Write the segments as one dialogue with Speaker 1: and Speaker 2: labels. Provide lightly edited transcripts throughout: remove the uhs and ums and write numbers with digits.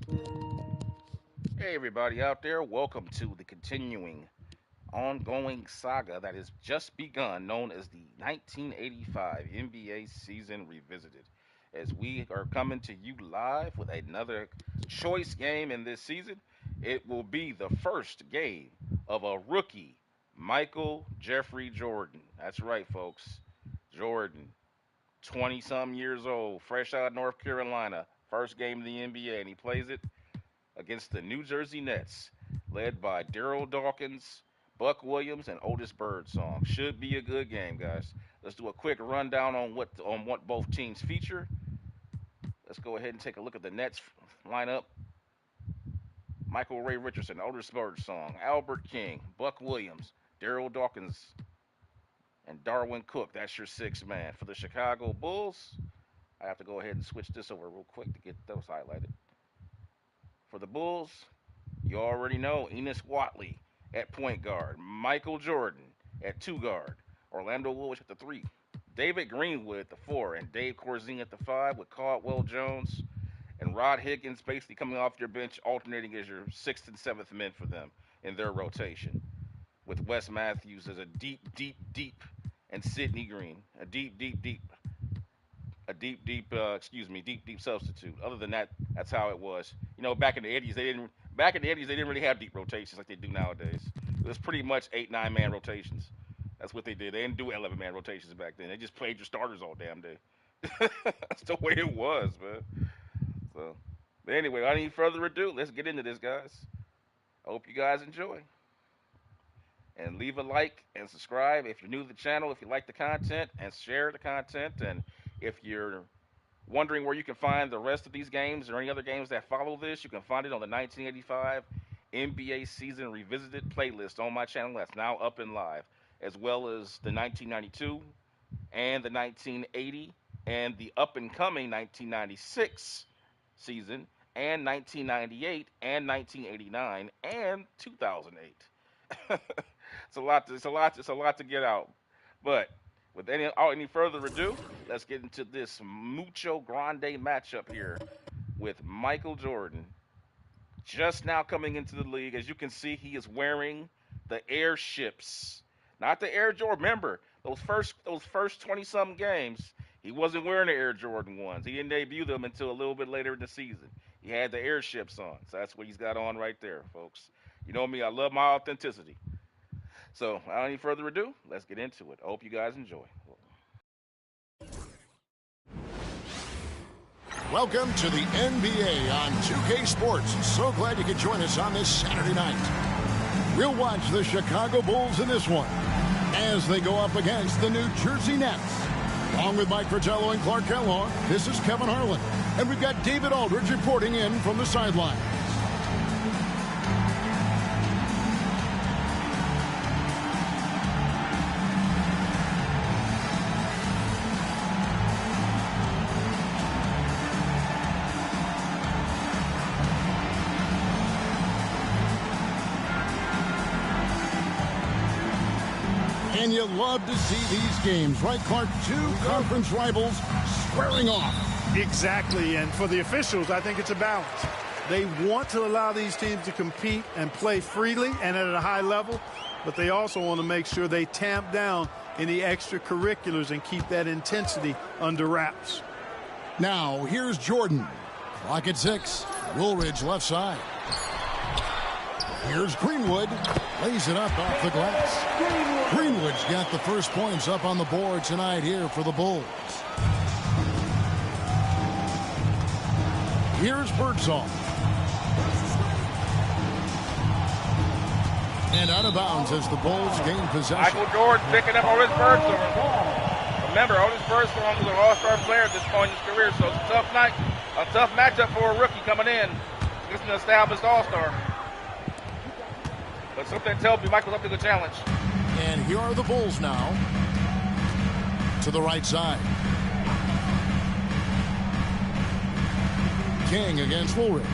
Speaker 1: Hey, everybody out there, welcome to the continuing ongoing saga that has just begun, known as the 1985 NBA season revisited. As we are coming to you live with another choice game in this season, it will be the first game of a rookie, Michael Jeffrey Jordan. That's right, folks. Jordan, 20 some years old, fresh out of North Carolina, first game in the NBA, and he plays it against the New Jersey Nets, led by Darryl Dawkins, Buck Williams, and Otis Birdsong. Should be a good game, guys. Let's do a quick rundown on what both teams feature. Let's go ahead and take a look at the Nets lineup. Michael Ray Richardson, Otis Birdsong, Albert King, Buck Williams, Darryl Dawkins, and Darwin Cook. That's your six man. For the Chicago Bulls, I have to go ahead and switch this over real quick to get those highlighted. For the Bulls, you already know Enos Watley at point guard, Michael Jordan at two guard, Orlando Woolwich at the three, David Greenwood at the four, and Dave Corzine at the five with Caldwell Jones and Rod Higgins basically coming off your bench, alternating as your sixth and seventh men for them in their rotation. With Wes Matthews as a deep, and Sidney Green, a deep substitute. Other than that, that's how it was. You know, back in the '80s, they didn't really have deep rotations like they do nowadays. It was pretty much 8, 9 man rotations. That's what they did. They didn't do 11 man rotations back then. They just played your starters all damn day. That's the way it was, man. So, but anyway, without any further ado, let's get into this, guys. I hope you guys enjoy. And leave a like and subscribe if you're new to the channel, if you like the content, and share the content. And if you're wondering where you can find the rest of these games or any other games that follow this, you can find it on the 1985 NBA Season Revisited playlist on my channel that's now up and live, as well as the 1992 and the 1980 and the up and coming 1996 season and 1998 and 1989 and 2008. It's a lot to get out. But with any further ado, let's get into this mucho grande matchup here with Michael Jordan, just now coming into the league. As you can see, he is wearing the airships, not the Air Jordan. Remember those first 20 some games, he wasn't wearing the Air Jordan ones. He didn't debut them until a little bit later in the season. He had the airships on, so that's what he's got on right there, folks. You know me, I love my authenticity. So, without any further ado, let's get into it. I hope you guys enjoy.
Speaker 2: Welcome to the NBA on 2K Sports. So glad you could join us on this Saturday night. We'll watch the Chicago Bulls in this one as they go up against the New Jersey Nets. Along with Mike Fratello and Clark Kellogg, this is Kevin Harlan. And we've got David Aldridge reporting in from the sideline. And you love to see these games, right, Clark? Two conference rivals squaring off.
Speaker 3: Exactly, and for the officials, I think it's a balance. They want to allow these teams to compete and play freely and at a high level, but they also want to make sure they tamp down any extracurriculars and keep that intensity under wraps.
Speaker 2: Now, here's Jordan. Clock at 6. Woolridge left side. Here's Greenwood. Lays it up off the glass. Greenwood's got the first points up on the board tonight here for the Bulls. Here's Birdsong. And out of bounds as the Bulls gain possession.
Speaker 1: Michael Jordan picking up Otis Birdsong. Remember, Otis Birdsong was an all-star player at this point in his career, so it's a tough night, a tough matchup for a rookie coming in against an established all-star. But something tells me Michael's up to the challenge.
Speaker 2: And here are the Bulls now. To the right side. King against Woolridge.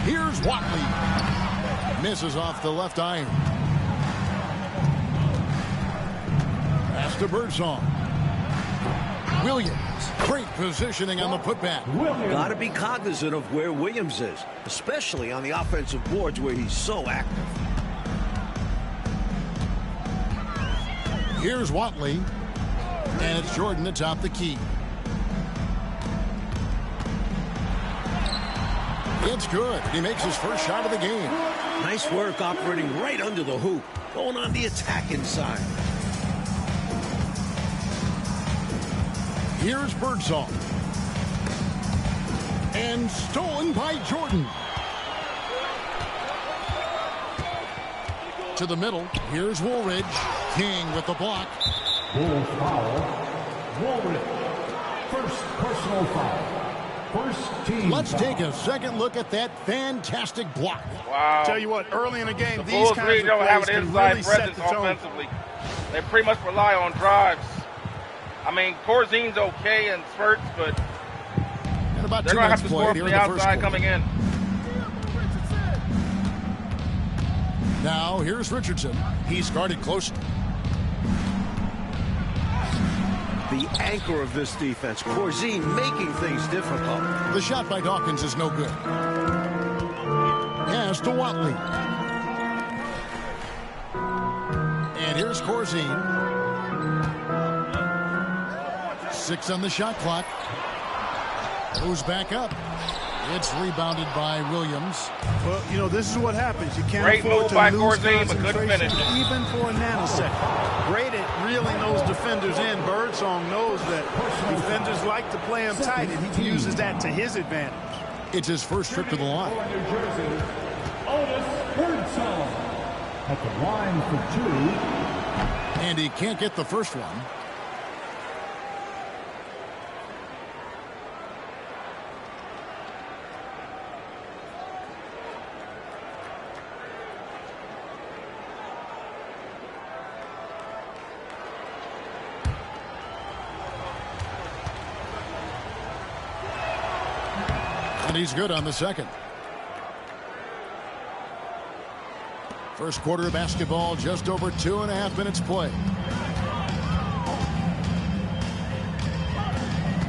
Speaker 2: Here's Watley. Misses off the left iron. Pass to Birdsong. Williams. Great positioning on the putback.
Speaker 4: Got to be cognizant of where Williams is, especially on the offensive boards where he's so active.
Speaker 2: Here's Watley. And it's Jordan atop the key. It's good. He makes his first shot of the game.
Speaker 4: Nice work operating right under the hoop. Going on the attack inside.
Speaker 2: Here's Birdsong. And stolen by Jordan. To the middle. Here's Woolridge. King with the block.
Speaker 5: Bulls foul. Woolridge. First personal foul. First team.
Speaker 2: Let's take a second look at that fantastic block.
Speaker 1: Wow.
Speaker 3: Tell you what, early in the game,
Speaker 1: The
Speaker 3: these
Speaker 1: Bulls
Speaker 3: kinds
Speaker 1: really
Speaker 3: of
Speaker 1: don't have
Speaker 3: plays
Speaker 1: an
Speaker 3: can
Speaker 1: inside
Speaker 3: really set
Speaker 1: presence
Speaker 3: the tone.
Speaker 1: offensively. They pretty much rely on drives. I mean, Corzine's okay in spurts, but
Speaker 2: And about
Speaker 1: they're
Speaker 2: 2
Speaker 1: going to have
Speaker 2: minutes
Speaker 1: to score
Speaker 2: played
Speaker 1: from
Speaker 2: here
Speaker 1: the
Speaker 2: in the first
Speaker 1: outside
Speaker 2: quarter.
Speaker 1: coming in.
Speaker 2: Now here's Richardson. He's guarded closely.
Speaker 4: The anchor of this defense, Corzine, making things difficult.
Speaker 2: The shot by Dawkins is no good. Pass to Watley. And here's Corzine. 6 on the shot clock. Goes back up. It's rebounded by Williams.
Speaker 3: Well, you know, this is what happens. You can't
Speaker 1: Great
Speaker 3: afford
Speaker 1: move
Speaker 3: to
Speaker 1: by
Speaker 3: lose
Speaker 1: Corzine, but couldn't
Speaker 3: concentration,
Speaker 1: finish.
Speaker 3: even for a nanosecond. Great at reeling those defenders in. Birdsong knows that defenders like to play him tight, and he uses that to his advantage.
Speaker 2: It's his first trip to the line.
Speaker 5: New Jersey, Otis Birdsong. At the line for 2.
Speaker 2: And he can't get the first one. And he's good on the second. First quarter of basketball, just over 2.5 minutes play.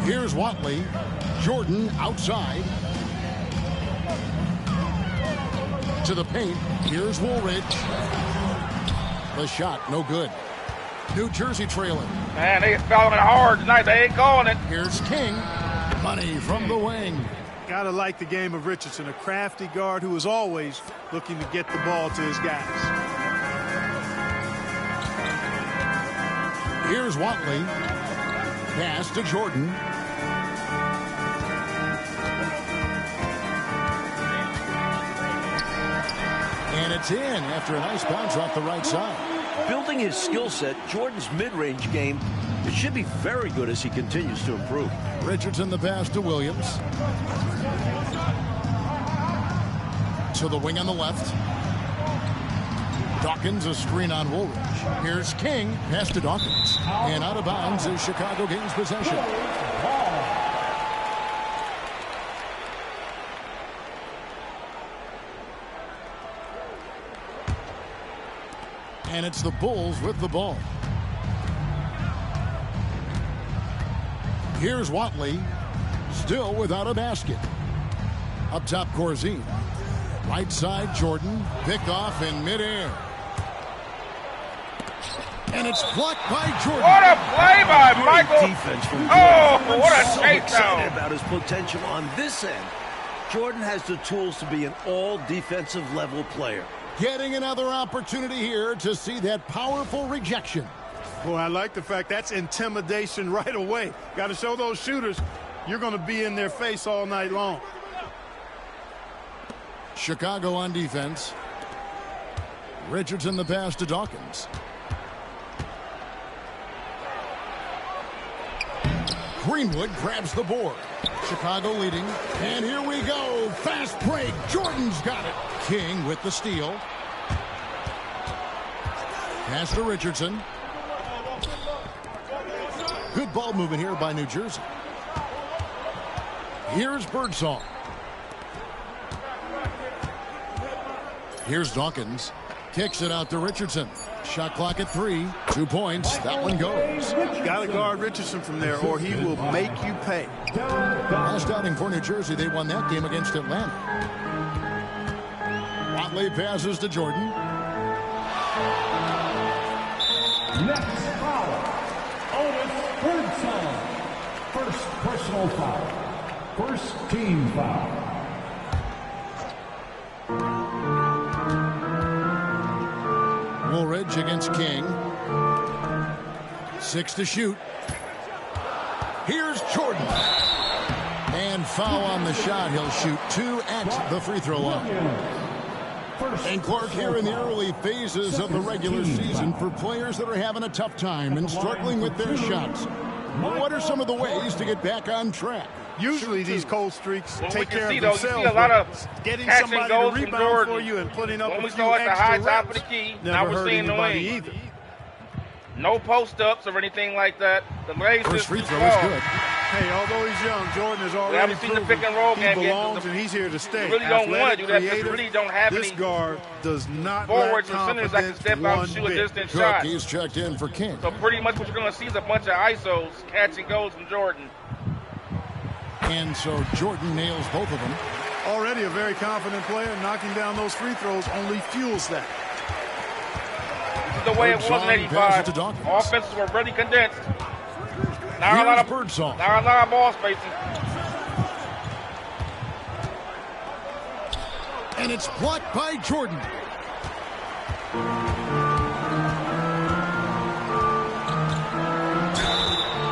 Speaker 2: Here's Watley. Jordan outside. To the paint. Here's Woolridge. The shot, no good. New Jersey trailing.
Speaker 1: Man, they fouling it hard tonight. They ain't calling it.
Speaker 2: Here's King. Money from the wing.
Speaker 3: Gotta like the game of Richardson, a crafty guard who is always looking to get the ball to his guys.
Speaker 2: Here's Watley. Pass to Jordan. And it's in after a nice bounce off the right side.
Speaker 4: Building his skill set, Jordan's mid-range game, it should be very good as he continues to improve.
Speaker 2: Richardson the pass to Williams. To the wing on the left. Dawkins a screen on Woolridge. Here's King. Pass to Dawkins. And out of bounds is Chicago gains possession. And it's the Bulls with the ball. Here's Watley. Still without a basket. Up top, Corzine. Right side, Jordan. Picked off in midair. And it's blocked by Jordan.
Speaker 1: What a play by
Speaker 4: Great
Speaker 1: Michael.
Speaker 4: defense from
Speaker 1: Oh,
Speaker 4: Jordan.
Speaker 1: what a
Speaker 4: I'm so
Speaker 1: takedown.
Speaker 4: excited about his potential on this end. Jordan has the tools to be an all-defensive level player.
Speaker 2: Getting another opportunity here to see that powerful rejection.
Speaker 3: Boy, I like the fact that's intimidation right away. Got to show those shooters you're going to be in their face all night long.
Speaker 2: Chicago on defense. Richardson the pass to Dawkins. Greenwood grabs the board. Chicago leading. And here we go. Fast break. Jordan's got it. King with the steal. Pass to Richardson. Good ball movement here by New Jersey. Here's Birdsong. Here's Dawkins. Kicks it out to Richardson. Shot clock at 3. 2 points. That one goes.
Speaker 3: Got to guard Richardson from there, or he will make you pay.
Speaker 2: Last outing for New Jersey, they won that game against Atlanta. Watley passes to Jordan.
Speaker 5: Next foul. Otis Birdsong. First personal foul. First team foul.
Speaker 2: Woolridge against King. 6 to shoot. Here's Jordan. And foul on the shot. He'll shoot 2 at the free throw line. And Clark, here in the early phases of the regular season, for players that are having a tough time and struggling with their shots, what are some of the ways to get back on track?
Speaker 3: Usually these cold streaks take care of
Speaker 1: themselves.
Speaker 3: themselves.
Speaker 1: You see a lot of
Speaker 3: getting somebody to rebound for you and putting up
Speaker 1: when
Speaker 3: a
Speaker 1: we
Speaker 3: few
Speaker 1: go at the high
Speaker 3: extra
Speaker 1: top of
Speaker 3: reps,
Speaker 1: the key,
Speaker 3: never
Speaker 1: now we're
Speaker 3: hurt
Speaker 1: seeing the
Speaker 3: anybody
Speaker 1: wing.
Speaker 3: either.
Speaker 1: No post-ups or anything like that. The lace
Speaker 2: First
Speaker 1: is
Speaker 2: free throw
Speaker 1: small.
Speaker 2: is good.
Speaker 3: Hey, although he's young, Jordan has already
Speaker 1: haven't seen the
Speaker 3: proven
Speaker 1: pick and roll
Speaker 3: he
Speaker 1: game yet.
Speaker 3: belongs and he's here to stay.
Speaker 1: You really don't want to do that because
Speaker 3: Athletic,
Speaker 1: you really don't have
Speaker 3: this
Speaker 1: any
Speaker 3: guard does not
Speaker 1: forwards
Speaker 3: lack
Speaker 1: and centers that can
Speaker 3: confidence
Speaker 1: step out
Speaker 3: one
Speaker 1: and shoot a
Speaker 3: bit.
Speaker 1: distant
Speaker 2: Cook,
Speaker 1: shot.
Speaker 2: he's checked in for King.
Speaker 1: So pretty much what you're going to see is a bunch of ISOs, catch and goes from Jordan.
Speaker 2: And so Jordan nails both of them.
Speaker 3: Already a very confident player. Knocking down those free throws only fuels that.
Speaker 1: This is the way it was in
Speaker 2: Birdsong passes
Speaker 1: 85.
Speaker 2: to Dawkins.
Speaker 1: Offenses were really condensed. Not a
Speaker 2: Here's
Speaker 1: lot of
Speaker 2: Birdsong.
Speaker 1: Not a lot of ball spacing.
Speaker 2: And it's blocked by Jordan.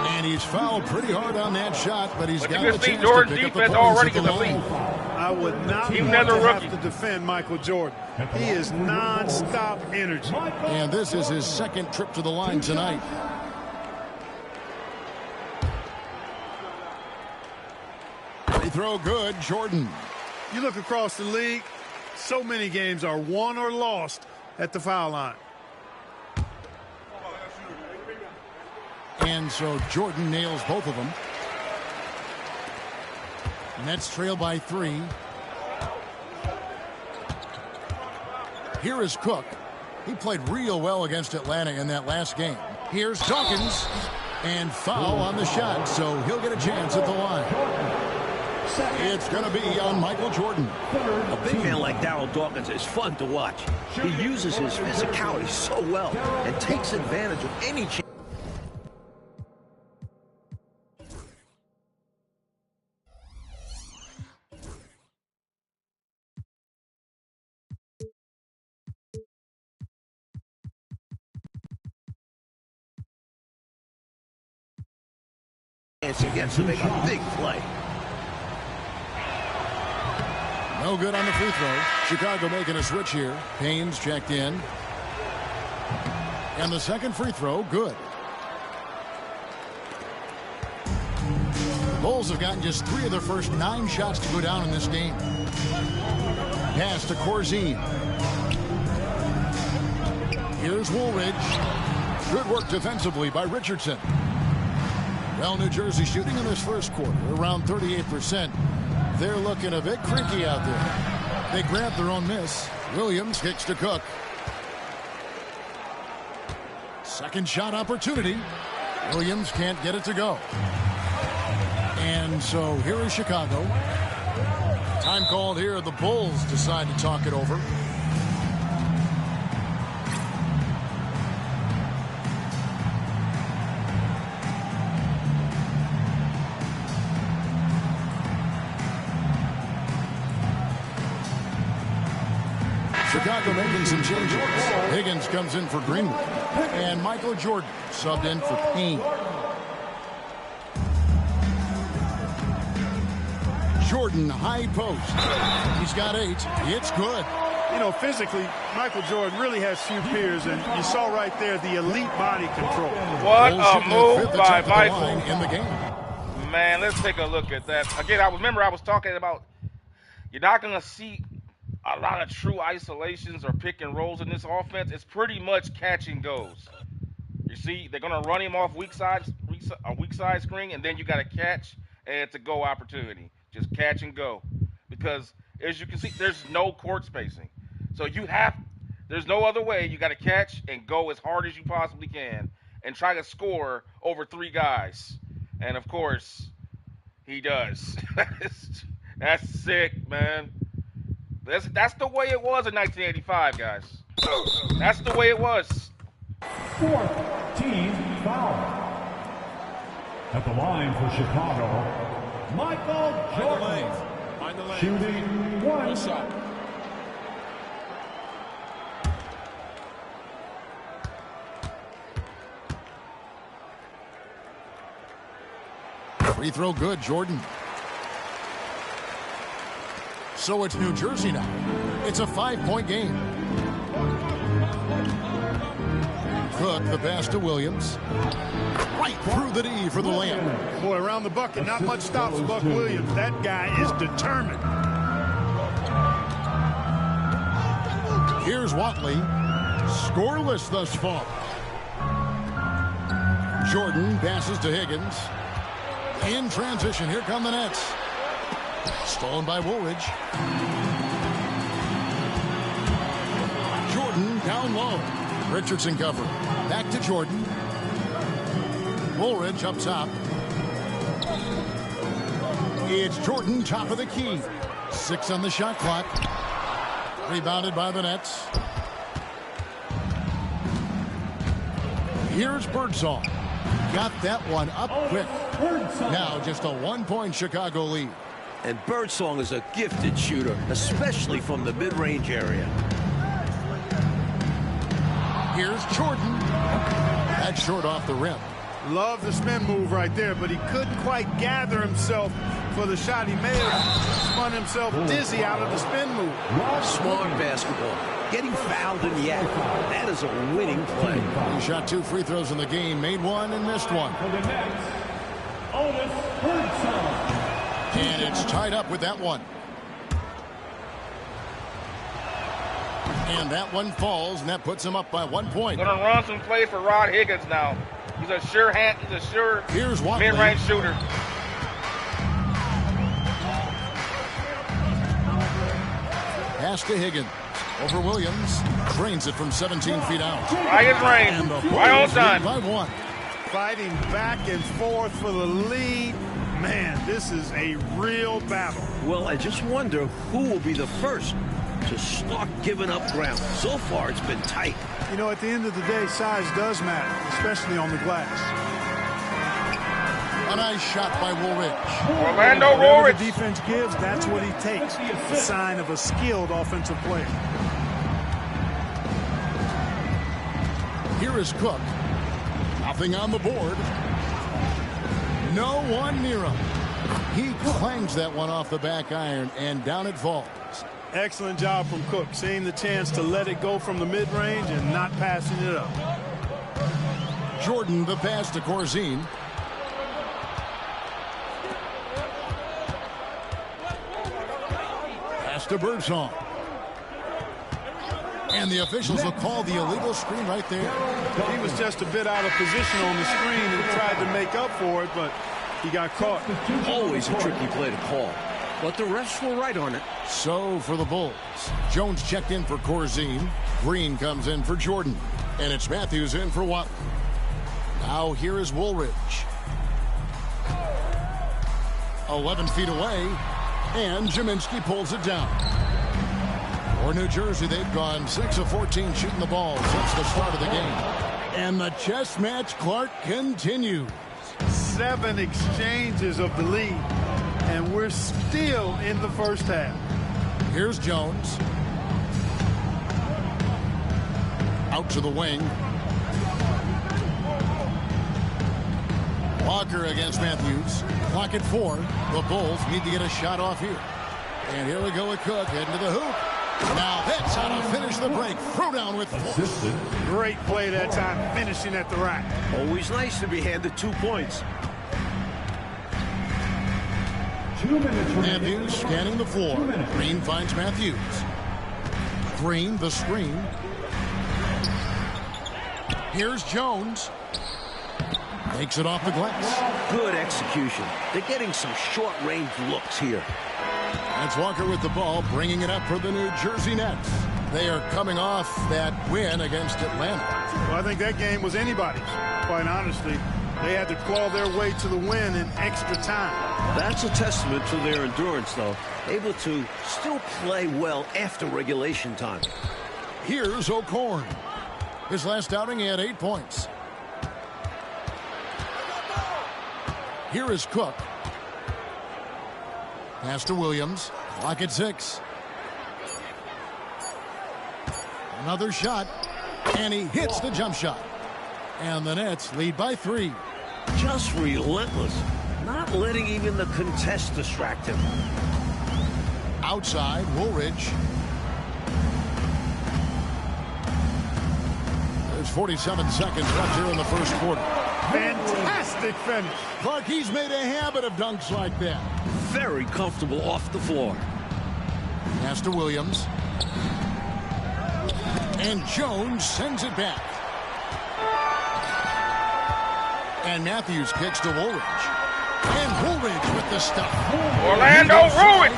Speaker 2: And he's fouled pretty hard on that shot, but he's
Speaker 1: But
Speaker 2: got
Speaker 1: you
Speaker 2: the
Speaker 1: can see
Speaker 2: chance
Speaker 1: Jordan's
Speaker 2: to pick up the
Speaker 1: defense
Speaker 2: points
Speaker 1: already
Speaker 2: at the
Speaker 1: is elite.
Speaker 2: line.
Speaker 3: I would not
Speaker 1: Even
Speaker 3: want
Speaker 1: as a
Speaker 3: to
Speaker 1: rookie.
Speaker 3: have to defend Michael Jordan. He is non-stop energy.
Speaker 2: And this is his second trip to the line tonight. Free throw good, Jordan.
Speaker 3: You look across the league, so many games are won or lost at the foul line.
Speaker 2: And so Jordan nails both of them. Nets trail by 3. Here is Cook. He played real well against Atlanta in that last game. Here's Dawkins. And foul on the shot, so he'll get a chance at the line. It's going to be on Michael Jordan.
Speaker 4: A big man like Darryl Dawkins is fun to watch. He uses his physicality so well and takes advantage of any chance. He gets to make a big play.
Speaker 2: No good on the free throw. Chicago making a switch here. Payne's checked in. And the second free throw, good. The Bulls have gotten just 3 of their first 9 shots to go down in this game. Pass to Corzine. Here's Woolridge. Good work defensively by Richardson. Well, New Jersey shooting in this first quarter around 38%. They're looking a bit cranky out there. They grab their own miss. Williams kicks to Cook. Second shot opportunity. Williams can't get it to go. And so here is Chicago. Time called here. The Bulls decide to talk it over. Chicago making some changes. Higgins comes in for Greenwood. And Michael Jordan subbed in for Payne. Jordan, high post. He's got 8. It's good.
Speaker 3: You know, physically, Michael Jordan really has few peers, and you saw right there the elite body control.
Speaker 1: What
Speaker 2: Bulls
Speaker 1: a
Speaker 2: shooting
Speaker 1: move
Speaker 2: at 5th
Speaker 1: by
Speaker 2: attempt at the
Speaker 1: Michael.
Speaker 2: line in the game.
Speaker 1: Man, let's take a look at that. Again, I remember I was talking about you're not going to see a lot of true isolations or pick and rolls in this offense. It's pretty much catch and goes. You see, they're going to run him off weak side screen, and then you got to catch and it's a go opportunity. Just catch and go. Because as you can see, there's no court spacing. So you have There's no other way. You got to catch and go as hard as you possibly can and try to score over 3 guys. And, of course, he does. That's sick, man. That's the way it was in 1985, guys. That's the way it was.
Speaker 5: 4th team foul. At the line for Chicago, Michael Jordan. Shooting 1 shot.
Speaker 2: Free throw good, Jordan. So it's New Jersey now. It's a 5-point game. Cook, the pass to Williams. Right through the D for the layup.
Speaker 3: Boy, around the bucket, not much stops Buck Williams. That guy is determined.
Speaker 2: Here's Watley. Scoreless thus far. Jordan passes to Higgins. In transition, here come the Nets. Stolen by Woolridge. Jordan down low. Richardson cover. Back to Jordan. Woolridge up top. It's Jordan, top of the key. 6 on the shot clock. Rebounded by the Nets. Here's Birdsong. Got that one up quick. Now just a 1-point Chicago lead.
Speaker 4: And Birdsong is a gifted shooter, especially from the mid-range area.
Speaker 2: Here's Jordan. That's short off the rim.
Speaker 3: Love the spin move right there, but he couldn't quite gather himself for the shot. He may have spun himself dizzy out of the spin move.
Speaker 4: Smart basketball. Getting fouled in the act. That is a winning play.
Speaker 2: He shot 2 free throws in the game, made 1 and missed 1.
Speaker 5: For the Nets, Otis Birdsong.
Speaker 2: And it's tied up with that one. And that one falls, and that puts him up by 1 point.
Speaker 1: Gonna run some plays for Rod Higgins now. He's a sure
Speaker 2: Here's Watley.
Speaker 1: mid-range shooter.
Speaker 2: Pass to Higgins. Over Williams. Drains it from 17 feet out.
Speaker 1: Right as rain.
Speaker 2: And the
Speaker 1: Right on
Speaker 2: Bulls
Speaker 1: time.
Speaker 2: lead by 1.
Speaker 3: Fighting back and forth for the lead. Man, this is a real battle.
Speaker 4: Well, I just wonder who will be the first to start giving up ground. So far, it's been tight.
Speaker 3: You know, at the end of the day, size does matter, especially on the glass.
Speaker 2: A nice shot by Woolridge.
Speaker 1: Orlando
Speaker 3: Whatever
Speaker 1: Woolridge.
Speaker 3: the defense gives, that's what he takes. A sign of a skilled offensive player.
Speaker 2: Here is Cook. Nothing on the board. No one near him. He clangs that one off the back iron, and down it falls.
Speaker 3: Excellent job from Cook, seeing the chance to let it go from the mid-range and not passing it up.
Speaker 2: Jordan, the pass to Corzine. Pass to Birdsong. And the officials will call the illegal screen right there.
Speaker 3: He was just a bit out of position on the screen and tried to make up for it, but he got caught.
Speaker 4: Always a tricky play to call. But the refs were right on it.
Speaker 2: So for the Bulls, Jones checked in for Corzine. Green comes in for Jordan. And it's Matthews in for Watley. Now here is Woolridge. 11 feet away. And Jaminski pulls it down. For New Jersey, they've gone 6 of 14 shooting the ball since the start of the game. And the chess match, Clark, continues.
Speaker 3: 7 exchanges of the lead, and we're still in the first half.
Speaker 2: Here's Jones. Out to the wing. Walker against Matthews. Clock at 4. The Bulls need to get a shot off here. And here we go with Cook heading to the hoop. Now that's how to finish the break. Throw down with force.
Speaker 3: Great play that time, finishing at the rack.
Speaker 4: Always nice to be handed 2 points.
Speaker 5: 2 minutes remaining.
Speaker 2: Matthews scanning the floor. Green finds Matthews. Green, the screen. Here's Jones. Makes it off the glass.
Speaker 4: Good execution. They're getting some short-range looks here.
Speaker 2: That's Walker with the ball, bringing it up for the New Jersey Nets. They are coming off that win against Atlanta.
Speaker 3: Well, I think that game was anybody's, quite honestly. They had to claw their way to the win in extra time.
Speaker 4: That's a testament to their endurance, though. Able to still play well after regulation time.
Speaker 2: Here's O'Korn. His last outing, he had 8 points. Here is Cook. Pass to Williams. Clock at 6. Another shot. And he hits the jump shot. And the Nets lead by 3.
Speaker 4: Just relentless. Not letting even the contest distract him.
Speaker 2: Outside, Woolridge. There's 47 seconds left here in the first quarter.
Speaker 3: Fantastic finish.
Speaker 2: Clark, he's made a habit of dunks like that.
Speaker 4: Very comfortable off the floor.
Speaker 2: Pass to Williams. And Jones sends it back. And Matthews kicks to Woolridge. And Woolridge with the stop.
Speaker 1: Orlando Ruiz.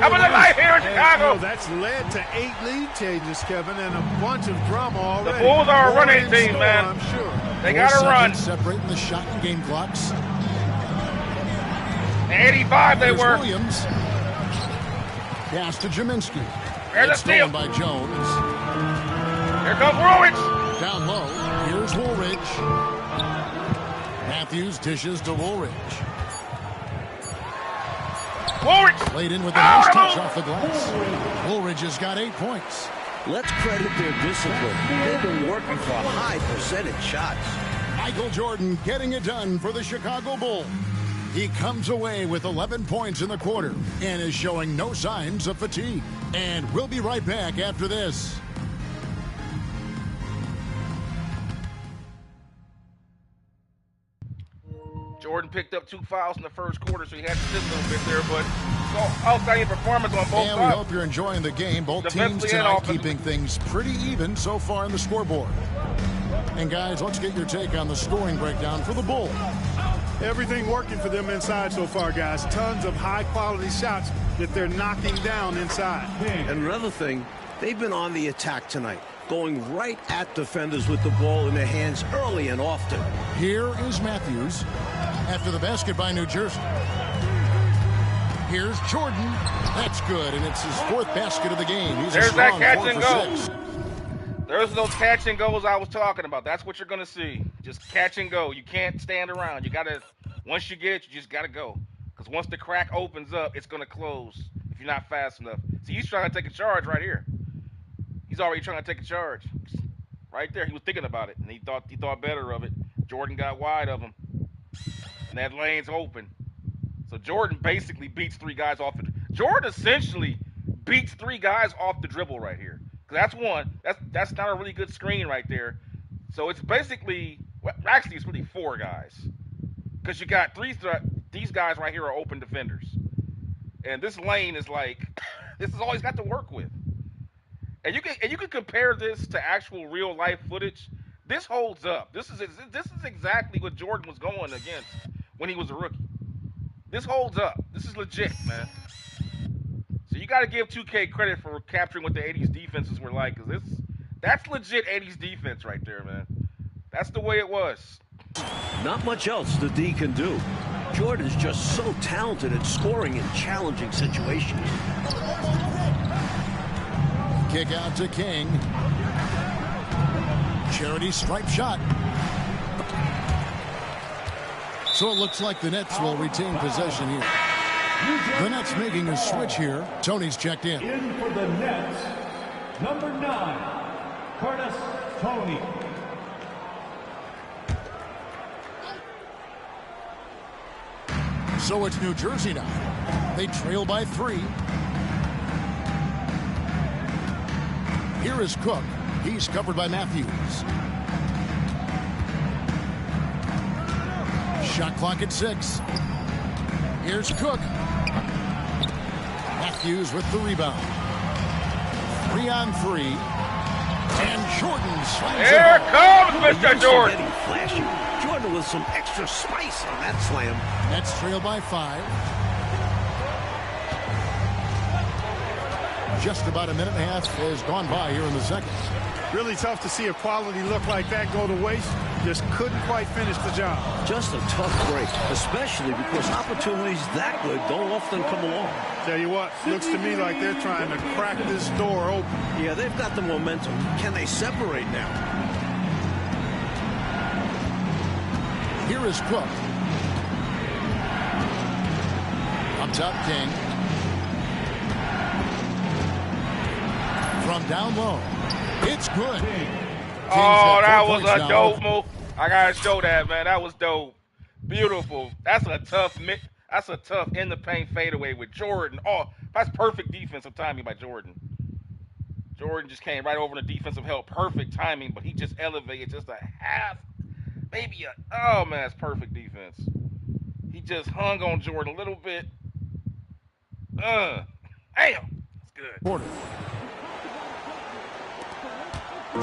Speaker 1: How about the life here in Chicago?
Speaker 3: You know, that's led to 8 lead changes, Kevin, and a bunch of drama already.
Speaker 1: The Bulls are a running team,
Speaker 3: store,
Speaker 1: man.
Speaker 3: I'm sure.
Speaker 1: They got to run.
Speaker 2: Separating the shot and game clocks.
Speaker 1: 85 they
Speaker 2: Here's
Speaker 1: were.
Speaker 2: Williams. Pass to Jaminski.
Speaker 1: There's a
Speaker 2: It's stolen
Speaker 1: steal.
Speaker 2: by Jones.
Speaker 1: Here comes Ruiz.
Speaker 2: Down low. Here's Woolridge. Matthews dishes to Woolridge.
Speaker 1: Woolridge.
Speaker 2: Played in with a nice touch off the glass. Woolridge has got 8 points.
Speaker 4: Let's credit their discipline. They've been working for high percentage shots.
Speaker 2: Michael Jordan getting it done for the Chicago Bulls. He comes away with 11 points in the quarter and is showing no signs of fatigue. And we'll be right back after this.
Speaker 1: Jordan picked up 2 fouls in the first quarter, so he had to sit a little bit there, but outstanding performance on both
Speaker 2: And
Speaker 1: sides.
Speaker 2: we hope you're enjoying the game. Both teams
Speaker 1: Defensively and
Speaker 2: tonight
Speaker 1: offensively.
Speaker 2: keeping things pretty even so far on the scoreboard. And guys, let's get your take on the scoring breakdown for the Bulls.
Speaker 3: Everything working for them inside so far, guys. Tons of high-quality shots that they're knocking down inside.
Speaker 4: And another thing, they've been on the attack tonight, going right at defenders with the ball in their hands early and often.
Speaker 2: Here is Matthews after the basket by New Jersey. Here's Jordan. That's good, and it's his 4th basket of the game. He's
Speaker 1: There's
Speaker 2: a strong
Speaker 1: that catch
Speaker 2: 4
Speaker 1: and
Speaker 2: for
Speaker 1: go.
Speaker 2: 6.
Speaker 1: There's those catch and goes I was talking about. That's what you're going to see. Just catch and go. You can't stand around. You got to, once you get it, you just got to go. Because once the crack opens up, it's going to close if you're not fast enough. See, he's trying to take a charge right here. He's already trying to take a charge. Right there, he was thinking about it, and he thought better of it. Jordan got wide of him, and that lane's open. So Jordan basically beats 3 guys off the. Jordan essentially beats 3 guys off the dribble right here. That's one. That's not a really good screen right there. So it's basically, well, actually it's really 4 guys, because you got these guys right here are open defenders, and this lane is like this is all he's got to work with. And you can compare this to actual real life footage. This holds up. This is exactly what Jordan was going against when he was a rookie. This holds up. This is legit, man. So you got to give 2K credit for capturing what the 80s defenses were like, because that's legit 80s defense right there, man. That's the way it was.
Speaker 4: Not much else the D can do. Jordan's just so talented at scoring in challenging situations.
Speaker 2: Kick out to King. Charity stripe shot. So it looks like the Nets will retain possession here. The Nets making a switch here. Tony's checked in.
Speaker 5: In for the Nets, number 9, Curtis Tony.
Speaker 2: So it's New Jersey now. They trail by 3. Here is Cook. He's covered by Matthews. Shot clock at 6. Here's Cook. Matthews with the rebound. 3 on 3. And Jordan slams
Speaker 1: Here
Speaker 2: it home.
Speaker 1: comes Mr. Jordan.
Speaker 4: Getting flashy. Jordan with some extra spice on that slam.
Speaker 2: Nets trail by 5. Just about a minute and a half has gone by here in the second.
Speaker 3: Really tough to see a quality look like that go to waste. Just couldn't quite finish the job.
Speaker 4: Just a tough break, especially because opportunities that good don't often come along.
Speaker 3: Tell you what, looks to me like they're trying to crack this door open.
Speaker 4: Yeah, they've got the momentum. Can they separate now?
Speaker 2: Here is Cook. Up top, King. From down low. It's good.
Speaker 1: Oh, that was a dope move. I gotta show that, man. That was dope. Beautiful. That's a tough in the paint fadeaway with Jordan. Oh, that's perfect defensive timing by Jordan. Jordan just came right over the defensive help. Perfect timing, but he just elevated just a half, maybe oh man, it's perfect defense. He just hung on Jordan a little bit. Damn. That's good.
Speaker 2: Quarter.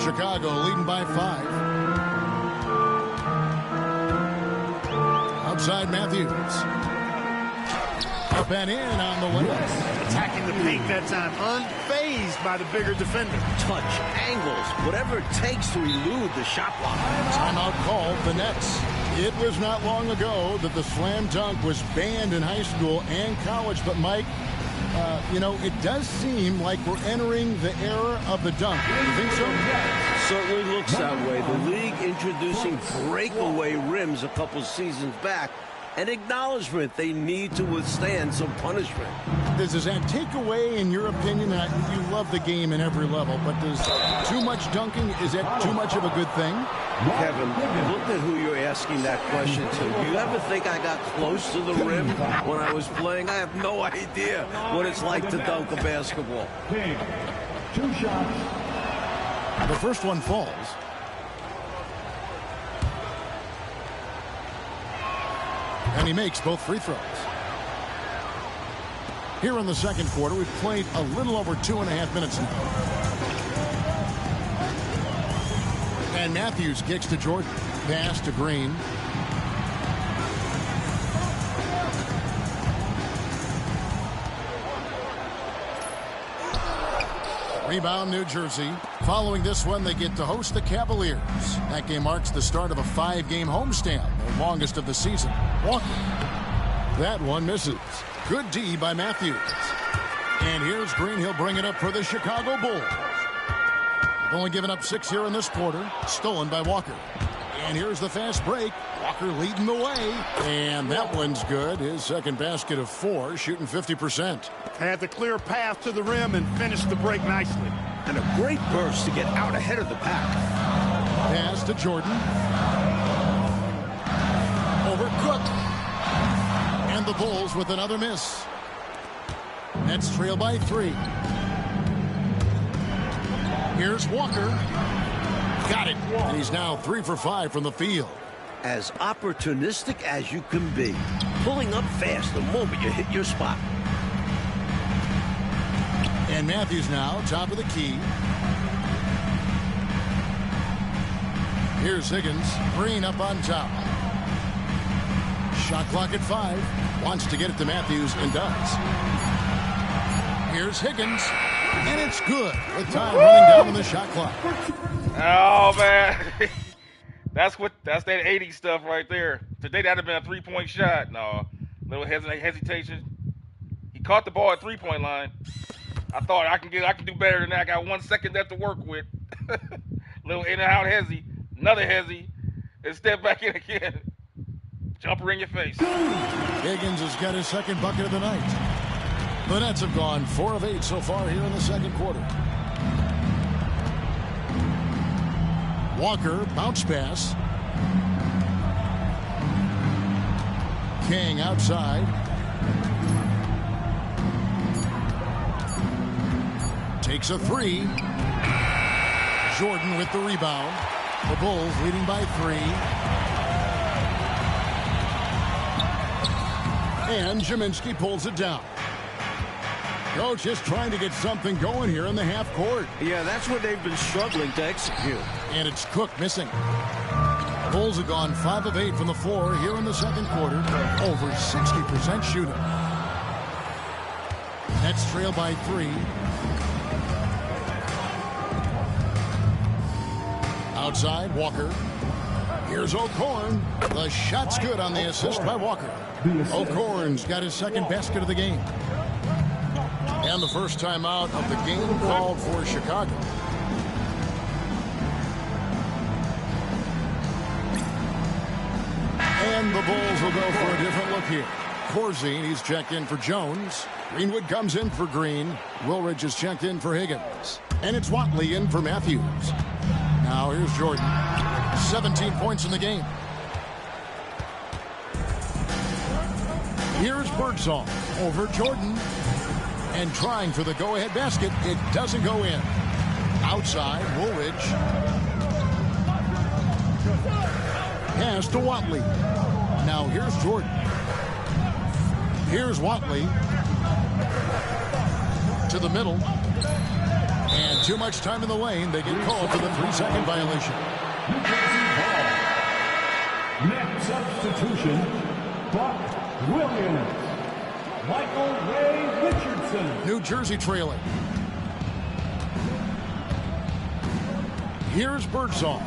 Speaker 2: Chicago leading by 5. Outside Matthews. Up and in on the way.
Speaker 3: Attacking the paint that time. Unfazed by the bigger defender.
Speaker 4: Touch, angles, whatever it takes to elude the shot block.
Speaker 2: Timeout called the Nets. It was not long ago that the slam dunk was banned in high school and college. But, Mike, it does seem like we're entering the era of the dunk. Do you think so?
Speaker 4: Certainly looks that way. The league introducing breakaway rims a couple seasons back. An acknowledgement they need to withstand some punishment.
Speaker 2: Does that take away, in your opinion, you love the game in every level, but does too much dunking, is that too much of a good thing?
Speaker 4: Kevin, look at who you're asking that question to. Do you ever think I got close to the rim when I was playing? I have no idea what it's like to dunk a basketball.
Speaker 5: 2 shots.
Speaker 2: The first one falls. And he makes both free throws. Here in the second quarter, we've played a little over 2.5 minutes now. And Matthews kicks to Jordan. Pass to Green. Rebound, New Jersey. Following this one, they get to host the Cavaliers. That game marks the start of a 5-game homestand, the longest of the season. Walker. That one misses. Good D by Matthews. And here's Green. He'll bring it up for the Chicago Bulls. They've only given up 6 here in this quarter. Stolen by Walker. And here's the fast break. Walker leading the way. And that one's good. His second basket of 4, shooting 50%.
Speaker 3: Had the clear path to the rim and finished the break nicely.
Speaker 4: And a great burst to get out ahead of the pack.
Speaker 2: Pass to Jordan. Over Cook. And the Bulls with another miss. Nets trail by 3. Here's Walker. Got it. And he's now 3 for 5 from the field.
Speaker 4: As opportunistic as you can be. Pulling up fast the moment you hit your spot.
Speaker 2: And Matthews now, top of the key. Here's Higgins. Green up on top. Shot clock at 5. Wants to get it to Matthews and does. Here's Higgins. And it's good with time running down on the shot clock.
Speaker 1: Oh, man. That's that 80 stuff right there. Today, that would have been a 3-point shot. No, little hesitation. He caught the ball at 3-point line. I thought I can do better than that. I got 1 second left to work with. Little in and out hezzy. Another hezzy. And step back in again. Jumper in your face.
Speaker 2: Higgins has got his second bucket of the night. The Nets have gone 4 of 8 so far here in the second quarter. Walker, bounce pass. King outside. Takes a 3. Jordan with the rebound. The Bulls leading by 3. And Jaminski pulls it down. Coach just trying to get something going here in the half court.
Speaker 4: Yeah, that's what they've been struggling to execute.
Speaker 2: And it's Cook missing. Bulls have gone 5 of 8 from the floor here in the second quarter. Over 60% shooting. Nets trail by 3. Outside, Walker. Here's O'Corn. The shot's good on the assist by Walker. O'Corn's got his second basket of the game. And the first timeout of the game called for Chicago. And the Bulls will go for a different look here. Corzine, he's checked in for Jones. Greenwood comes in for Green. Woolridge is checked in for Higgins. And it's Watley in for Matthews. Now here's Jordan. 17 points in the game. Here's Birdsong over Jordan. And trying for the go-ahead basket. It doesn't go in. Outside, Woolridge. Pass to Watley. Now here's Jordan. Here's Watley. To the middle. And too much time in the lane. They get called for the 3-second violation.
Speaker 5: Next substitution, Buck Williams. Michael Ray Richardson.
Speaker 2: New Jersey trailing. Here's Birdsong.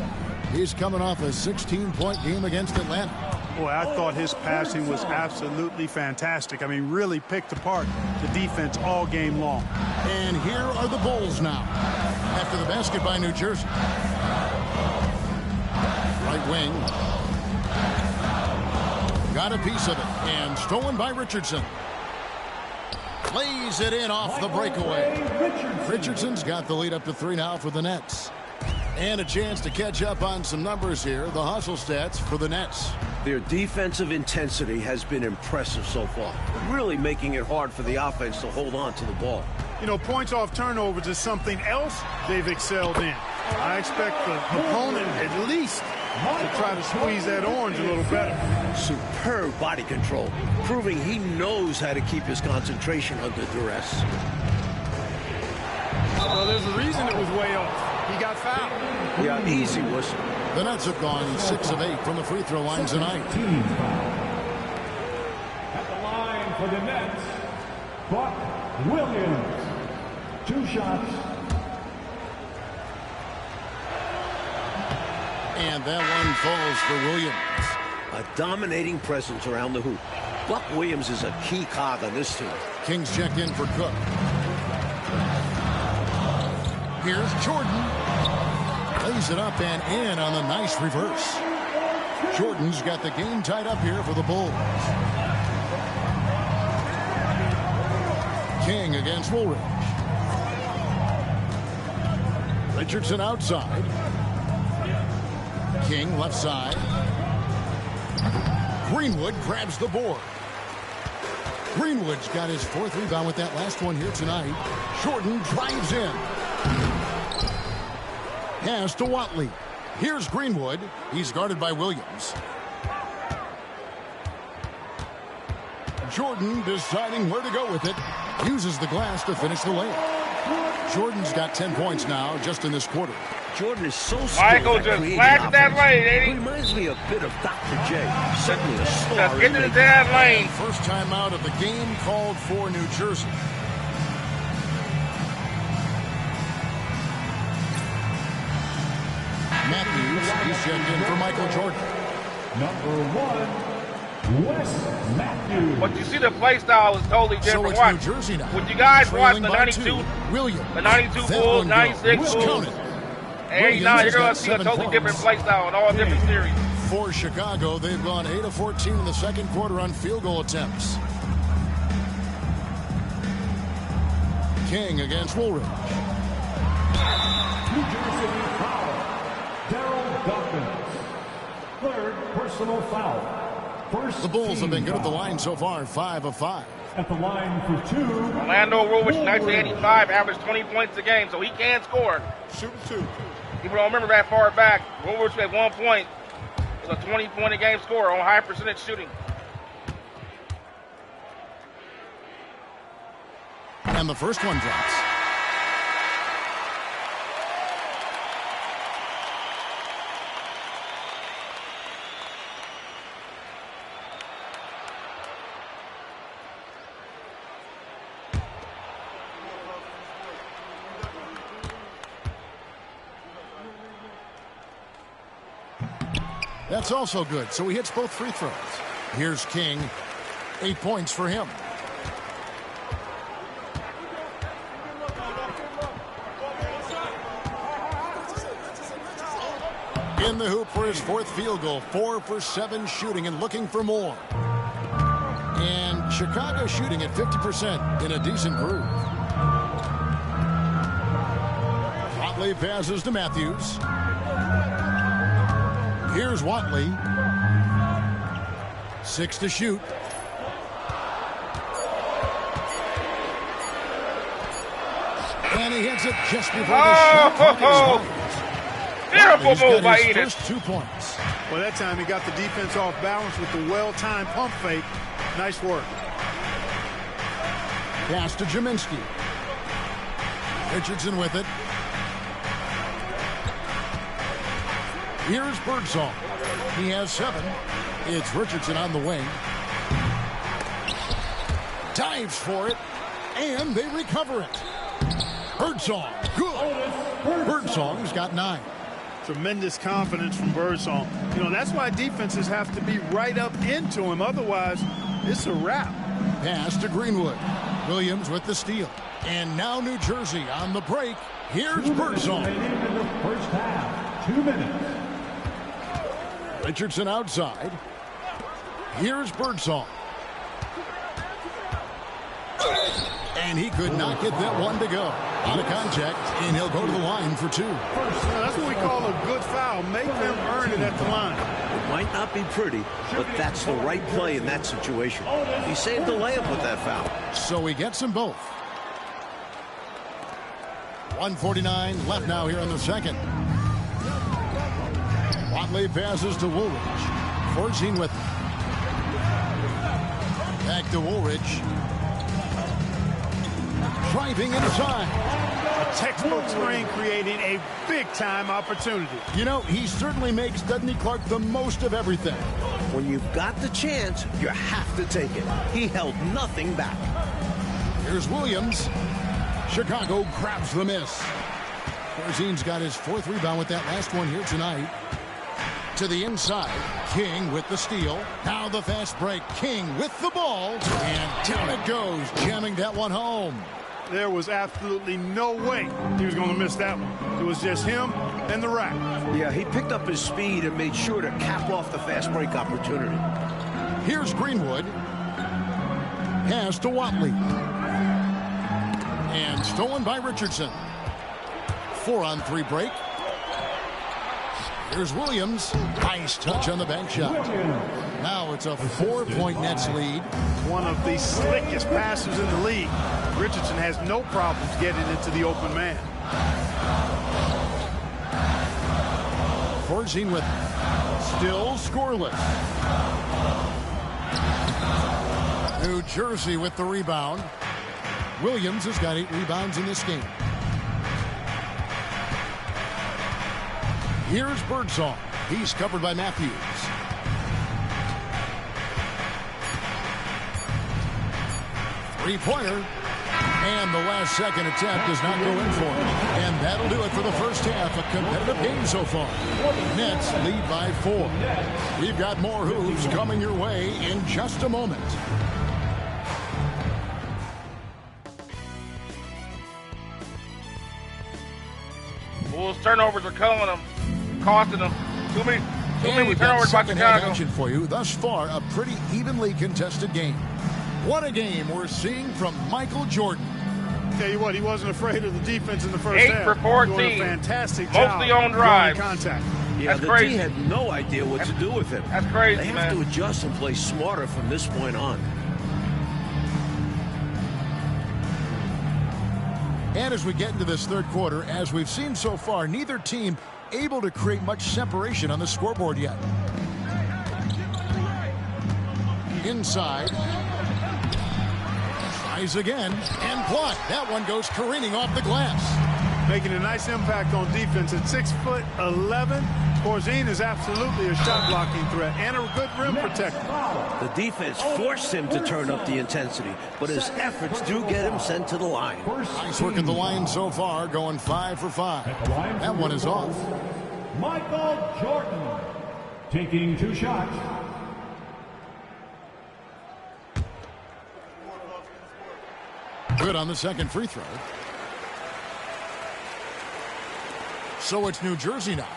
Speaker 2: He's coming off a 16-point game against Atlanta.
Speaker 3: Boy, I thought his passing was absolutely fantastic. I mean, really picked apart the defense all game long.
Speaker 2: And here are the Bulls now. After the basket by New Jersey. Right wing. Got a piece of it. And stolen by Richardson. Lays it in off the breakaway. Richardson's got the lead up to 3 now for the Nets. And a chance to catch up on some numbers here. The hustle stats for the Nets.
Speaker 4: Their defensive intensity has been impressive so far, really making it hard for the offense to hold on to the ball.
Speaker 3: You know, points off turnovers is something else they've excelled in. I expect the opponent at least to try to squeeze that orange a little better.
Speaker 4: Superb body control, proving he knows how to keep his concentration under duress.
Speaker 3: Well, there's a reason it was way off. He got fouled.
Speaker 4: Yeah, easy whistle.
Speaker 2: The Nets have gone 6 of 8 from the free throw line tonight.
Speaker 5: At the line for the Nets, Buck Williams. 2 shots.
Speaker 2: And that one falls for Williams.
Speaker 4: A dominating presence around the hoop. Buck Williams is a key cog on this team.
Speaker 2: Kings check in for Cook. Here's Jordan. Lays it up and in on the nice reverse. Jordan's got the game tied up here for the Bulls. King against Woolridge. Richardson outside. King left side. Greenwood grabs the board. Greenwood's got his 4th rebound with that last one here tonight. Jordan drives in. Pass to Watley. Here's Greenwood. He's guarded by Williams. Jordan deciding where to go with it. Uses the glass to finish the layup. Jordan's got 10 points now just in this quarter.
Speaker 4: Jordan is so skilled.
Speaker 1: Michael just flashed that lane, ain't he?
Speaker 4: Reminds me a bit of Dr. J. Certainly a star.
Speaker 1: Just get to the damn lane.
Speaker 2: First time out of the game called for New Jersey. Matthews, he's checked in for Michael Jordan.
Speaker 5: Number 1, Wes Matthews.
Speaker 1: But you see the play style is totally
Speaker 2: So
Speaker 1: different.
Speaker 2: it's
Speaker 1: Watch.
Speaker 2: New Jersey now.
Speaker 1: Would you guys watch
Speaker 2: Trailing
Speaker 1: the
Speaker 2: by
Speaker 1: 92,
Speaker 2: 2. Williams.
Speaker 1: the 92
Speaker 2: That
Speaker 1: Bulls,
Speaker 2: one
Speaker 1: 96
Speaker 2: goes.
Speaker 1: Bulls,
Speaker 2: Count it.
Speaker 1: 89, you're going
Speaker 2: got
Speaker 1: to see a
Speaker 2: 7
Speaker 1: totally
Speaker 2: points.
Speaker 1: different play style in all different series.
Speaker 2: For Chicago, they've gone 8 of 14 in the second quarter on field goal attempts. King against Woolridge.
Speaker 5: New Jersey foul. Darryl Dawkins. 3rd personal foul. First
Speaker 2: The Bulls have been
Speaker 5: team
Speaker 2: good at the
Speaker 5: foul.
Speaker 2: line so far, 5 of 5.
Speaker 5: At the line for 2.
Speaker 1: Orlando Woolridge, 1985, averaged 20 points a game, so he can score.
Speaker 3: Shoot 2.
Speaker 1: People don't remember that far back. Woolridge at 1 point was a 20-point-a-game scorer on high percentage shooting.
Speaker 2: And the first one drops. That's also good, so he hits both free throws. Here's King. 8 points for him. In the hoop for his 4th field goal. 4 for 7 shooting and looking for more. And Chicago shooting at 50% in a decent groove. Watley passes to Matthews. Here's Watley. 6 to shoot. And he hits it just before the shot clock expires.
Speaker 1: Beautiful move by Edith.
Speaker 2: First 2 points.
Speaker 3: Well, that time he got the defense off balance with the well-timed pump fake. Nice work.
Speaker 2: Pass to Jaminski. Richardson with it. Here's Birdsong. He has 7. It's Richardson on the wing. Dives for it. And they recover it. Birdsong. Good. Birdsong's got 9.
Speaker 3: Tremendous confidence from Birdsong. You know, that's why defenses have to be right up into him. Otherwise, it's a wrap.
Speaker 2: Pass to Greenwood. Williams with the steal. And now New Jersey on the break. Here's Birdsong.
Speaker 5: First half, 2 minutes.
Speaker 2: Richardson outside. Here's Birdsong. And he could not get that one to go. Out of contact, and he'll go to the line for 2.
Speaker 3: That's what we call a good foul. Make them earn it at the line.
Speaker 4: It might not be pretty, but that's the right play in that situation. He saved the layup with that foul.
Speaker 2: So he gets them both. 1:49 left now here in the second. Watley passes to Woolridge. 14 with him. Back to Woolridge. Driving inside.
Speaker 3: A textbook screen creating a big-time opportunity.
Speaker 2: You know, he certainly makes, doesn't he, Clark, the most of everything.
Speaker 4: When you've got the chance, you have to take it. He held nothing back.
Speaker 2: Here's Williams. Chicago grabs the miss. Berzin's got his 4th rebound with that last one here tonight. To the inside. King with the steal. Now the fast break. King with the ball. And down it goes, jamming that one home.
Speaker 3: There was absolutely no way he was going to miss that one. It was just him and the rack.
Speaker 4: Yeah, he picked up his speed and made sure to cap off the fast break opportunity.
Speaker 2: Here's Greenwood. Pass to Watley. And stolen by Richardson. 4-on-3 break. Here's Williams. Nice touch on the bank shot. Now it's a 4-point Nets lead.
Speaker 3: One of the slickest passers in the league. Richardson has no problems getting into the open man.
Speaker 2: 14 with still scoreless. New Jersey with the rebound. Williams has got 8 rebounds in this game. Here's Birdsong. He's covered by Matthews. Three-pointer. And the last second attempt does not go in for him. And that'll do it for the first half. A competitive game so far. Nets lead by 4. We've got more hoops coming your way in just a moment.
Speaker 1: Bulls turnovers are killing them, costing them. Too many turnovers by Chicago.
Speaker 2: Action for you. Thus far, a pretty evenly contested game. What a game we're seeing from Michael Jordan.
Speaker 3: Tell you what, he wasn't afraid of the defense in the first
Speaker 1: 8
Speaker 3: half.
Speaker 1: for 14.
Speaker 3: Doing a fantastic job.
Speaker 1: Mostly on drives.
Speaker 3: Contact.
Speaker 4: Yeah,
Speaker 1: That's
Speaker 4: the
Speaker 1: crazy.
Speaker 4: D had no idea what to do with him.
Speaker 1: That's crazy,
Speaker 4: They have
Speaker 1: man.
Speaker 4: to adjust and play smarter from this point on.
Speaker 2: And as we get into this third quarter, as we've seen so far, neither team able to create much separation on the scoreboard yet. Inside. Tries again and blocked. That one goes careening off the glass.
Speaker 3: Making a nice impact on defense at 6'11". Porzingis is absolutely a shot blocking threat and a good rim protector.
Speaker 4: The defense forced him to turn up the intensity, but his efforts do get him sent to the line.
Speaker 2: Nice work at the line so far, going 5 for 5. That one is off.
Speaker 5: Michael Jordan. taking 2 shots.
Speaker 2: Good on the second free throw. So it's New Jersey now.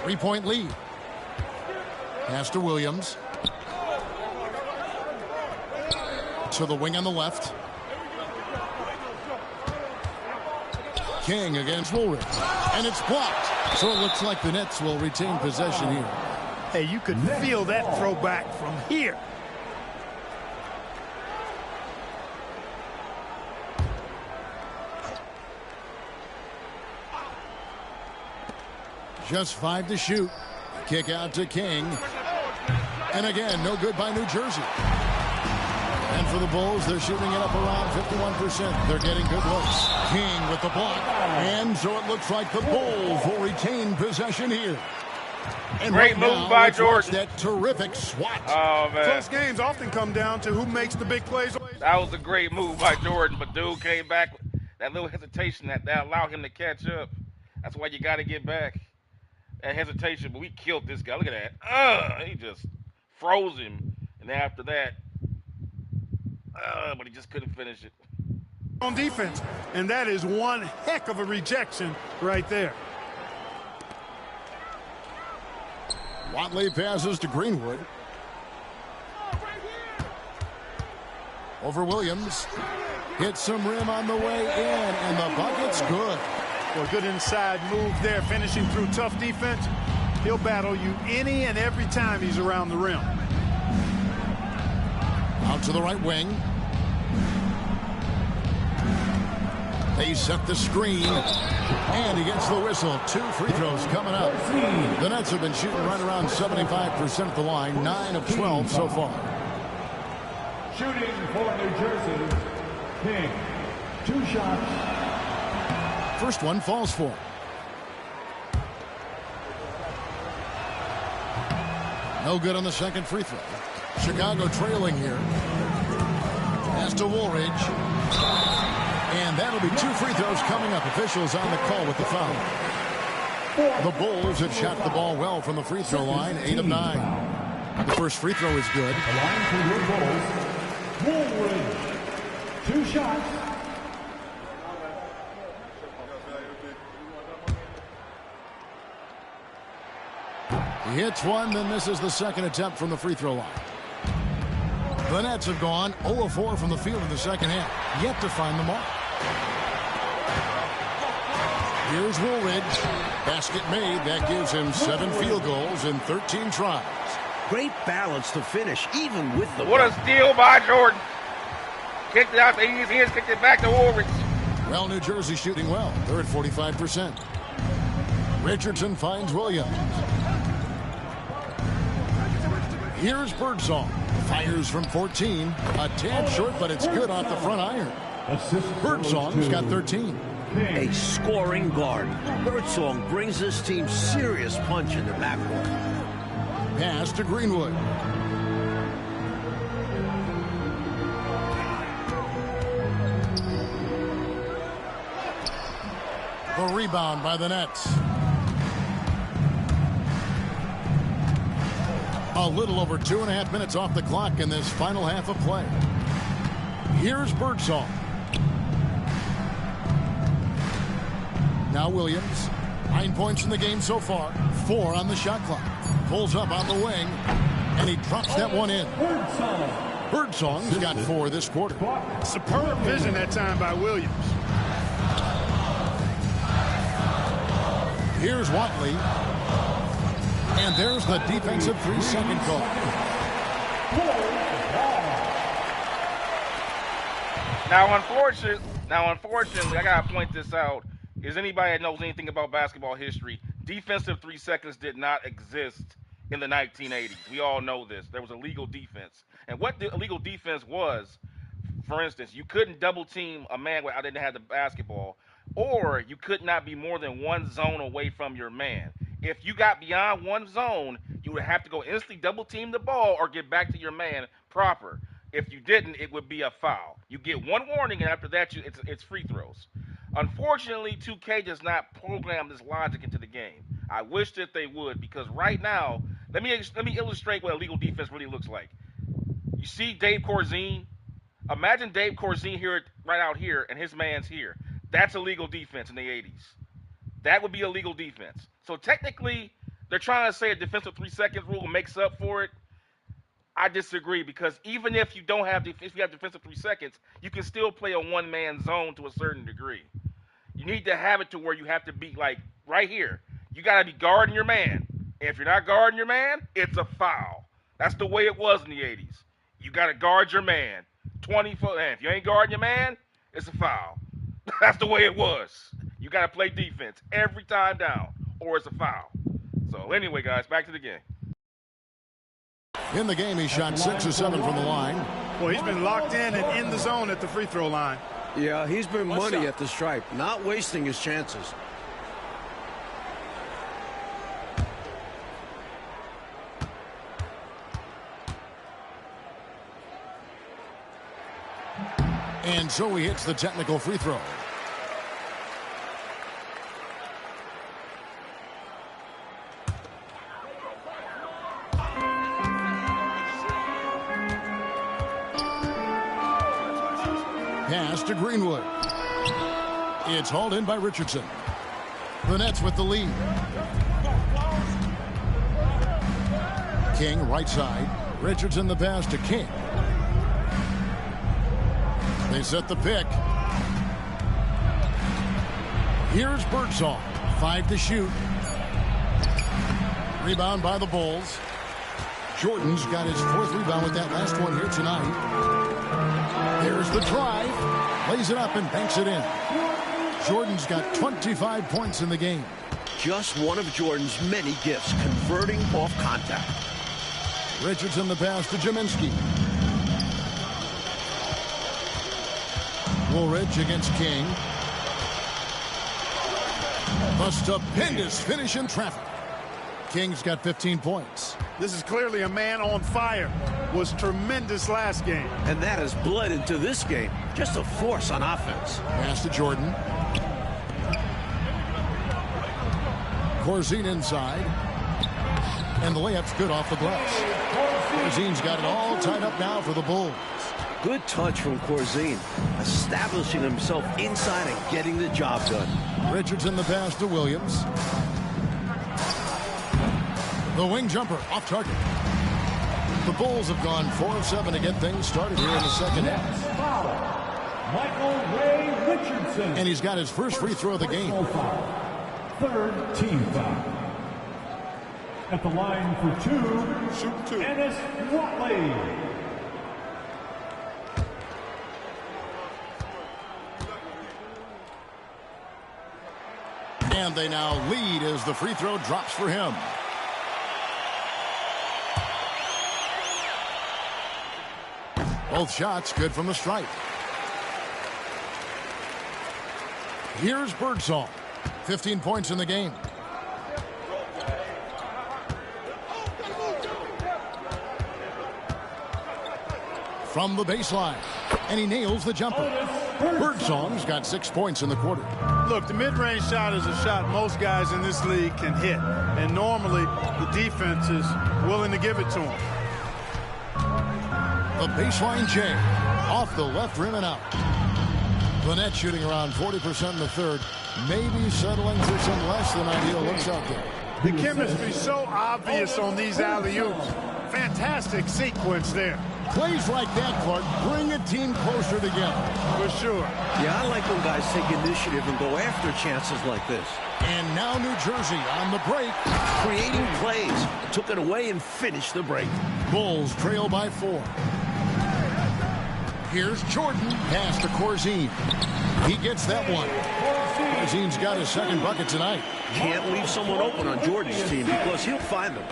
Speaker 2: 3-point lead. Pass to Williams. To the wing on the left. King against Woolridge. And it's blocked. So it looks like the Nets will retain possession here.
Speaker 3: Hey, you could feel that throwback from here.
Speaker 2: Just 5 to shoot. Kick out to King. And again, no good by New Jersey. And for the Bulls, they're shooting it up around 51%. They're getting good looks. King with the block. And so it looks like the Bulls will retain possession here. And
Speaker 1: Great move by Jordan.
Speaker 2: That terrific swat.
Speaker 1: Oh, man.
Speaker 3: Close games often come down to who makes the big plays.
Speaker 1: That was a great move by Jordan, but dude came back with that little hesitation that allowed him to catch up. That's why you got to get back. That hesitation, but we killed this guy. Look at that. He just froze him. And after that, but he just couldn't finish it.
Speaker 3: On defense, and that is one heck of a rejection right there.
Speaker 2: Watley passes to Greenwood. Over Williams. Hits some rim on the way in, and the bucket's good.
Speaker 3: Well, good inside move there, finishing through tough defense. He'll battle you any and every time he's around the rim.
Speaker 2: Out to the right wing. They set the screen, and he gets the whistle. 2 free throws coming up. The Nets have been shooting right around 75% at the line, 9 of 12 so far.
Speaker 5: Shooting for New Jersey, King. 2 shots.
Speaker 2: First one falls for. No good on the second free throw. Chicago trailing here. Pass to Woolridge. And that'll be 2 free throws coming up. Officials on the call with the foul. The Bulls have shot the ball well from the free throw line, 8 of 9. The first free throw is good.
Speaker 5: The line for your Bulls, Woolridge. 2 shots.
Speaker 2: He hits one, then misses the second attempt from the free throw line. The Nets have gone 0 of 4 from the field in the second half, yet to find the mark. Here's Woolridge. Basket made. That gives him 7 field goals in 13 tries.
Speaker 4: Great balance to finish, even with the...
Speaker 1: What a steal by Jordan. Kicked it out to his hands, kicked it back to Woolridge.
Speaker 2: Well, New Jersey shooting well. They're at 45%. Richardson finds Williams. Here's Birdsong. Fires from 14. A tad short, but it's good off the front iron. Birdsong's got 13.
Speaker 4: A scoring guard. Birdsong brings this team serious punch in the backcourt.
Speaker 2: Pass to Greenwood. The rebound by the Nets. A little over 2.5 minutes off the clock in this final half of play. Here's Birdsong. Now Williams. 9 points in the game so far. 4 on the shot clock. Pulls up on the wing. And he drops that one in. Birdsong's got 4 this quarter.
Speaker 3: Superb vision that time by Williams.
Speaker 2: Here's Watley. And there's the defensive 3-second call.
Speaker 1: Now, unfortunately, I gotta point this out. Is anybody that knows anything about basketball history, defensive 3 seconds did not exist in the 1980s. We all know this. There was illegal defense. And what the illegal defense was, for instance, you couldn't double team a man without didn't have the basketball, or you could not be more than 1 zone away from your man. If you got beyond 1 zone, you would have to go instantly double team the ball or get back to your man proper. If you didn't, it would be a foul. You get 1 warning, and after that, it's free throws. Unfortunately, 2K does not program this logic into the game. I wish that they would, because right now, Let me illustrate what illegal defense really looks like. You see Dave Corzine? Imagine Dave Corzine here, right out here, and his man's here. That's illegal defense in the 80s. That would be illegal defense. So technically, they're trying to say a defensive 3 seconds rule makes up for it. I disagree, because even if you have defensive 3 seconds, you can still play a one-man zone to a certain degree. You need to have it to where you have to be like right here. You got to be guarding your man. And if you're not guarding your man, it's a foul. That's the way it was in the 80s. You got to guard your man. 20 foot. And if you ain't guarding your man, it's a foul. That's the way it was. You got to play defense every time down, or it's a foul. So anyway, guys, back to the game.
Speaker 2: In the game, he shot 6 of 7 from the line.
Speaker 3: Well, he's been locked in the zone at the free throw line.
Speaker 4: Yeah, he's been money at the stripe, not wasting his chances.
Speaker 2: And so he hits the technical free throw. Pass to Greenwood. It's hauled in by Richardson. The Nets with the lead. King, right side. Richardson the pass to King. They set the pick. Here's Birdsong. 5 to shoot. Rebound by the Bulls. Jordan's got his 4th rebound with that last one here tonight. There's the drive. Lays it up and banks it in. Jordan's got 25 points in the game.
Speaker 4: Just one of Jordan's many gifts, converting off contact.
Speaker 2: Richardson the pass to Jaminski. Woolridge against King. A stupendous finish in traffic. King's got 15 points.
Speaker 3: This is clearly a man on fire. Was tremendous last game.
Speaker 4: And that has bled into this game. Just a force on offense.
Speaker 2: Pass to Jordan. Corzine inside. And the layup's good off the glass. Corzine's got it all tied up now for the Bulls.
Speaker 4: Good touch from Corzine, establishing himself inside and getting the job done.
Speaker 2: Richardson the pass to Williams. The wing jumper off target. The Bulls have gone 4 of 7 to get things started here in the second half.
Speaker 5: Michael Ray Richardson.
Speaker 2: And he's got his first free throw of the game.
Speaker 5: 3rd team foul. At the line for 2,
Speaker 3: Shoot 2.
Speaker 5: Ennis Watley.
Speaker 2: And they now lead as the free throw drops for him. Both shots good from the stripe. Here's Birdsong. 15 points in the game. From the baseline. And he nails the jumper. Birdsong's got 6 points in the quarter.
Speaker 3: Look, the mid-range shot is a shot most guys in this league can hit. And normally the defense is willing to give it to him.
Speaker 2: The baseline J. Off the left rim and out. The Nets shooting around 40% in the third. Maybe settling for some less than ideal looks out there.
Speaker 3: The chemistry so obvious on these alley-oops. Fantastic sequence there.
Speaker 2: Plays like that, Clark, bring a team closer together.
Speaker 3: For sure.
Speaker 4: Yeah, I like when guys take initiative and go after chances like this.
Speaker 2: And now New Jersey on the break.
Speaker 4: Creating plays. Took it away and finished the break.
Speaker 2: Bulls trail by 4. Here's Jordan. Pass to Corzine. He gets that one. Corzine's got his second bucket tonight.
Speaker 4: Can't leave someone open on Jordan's team because he'll find them.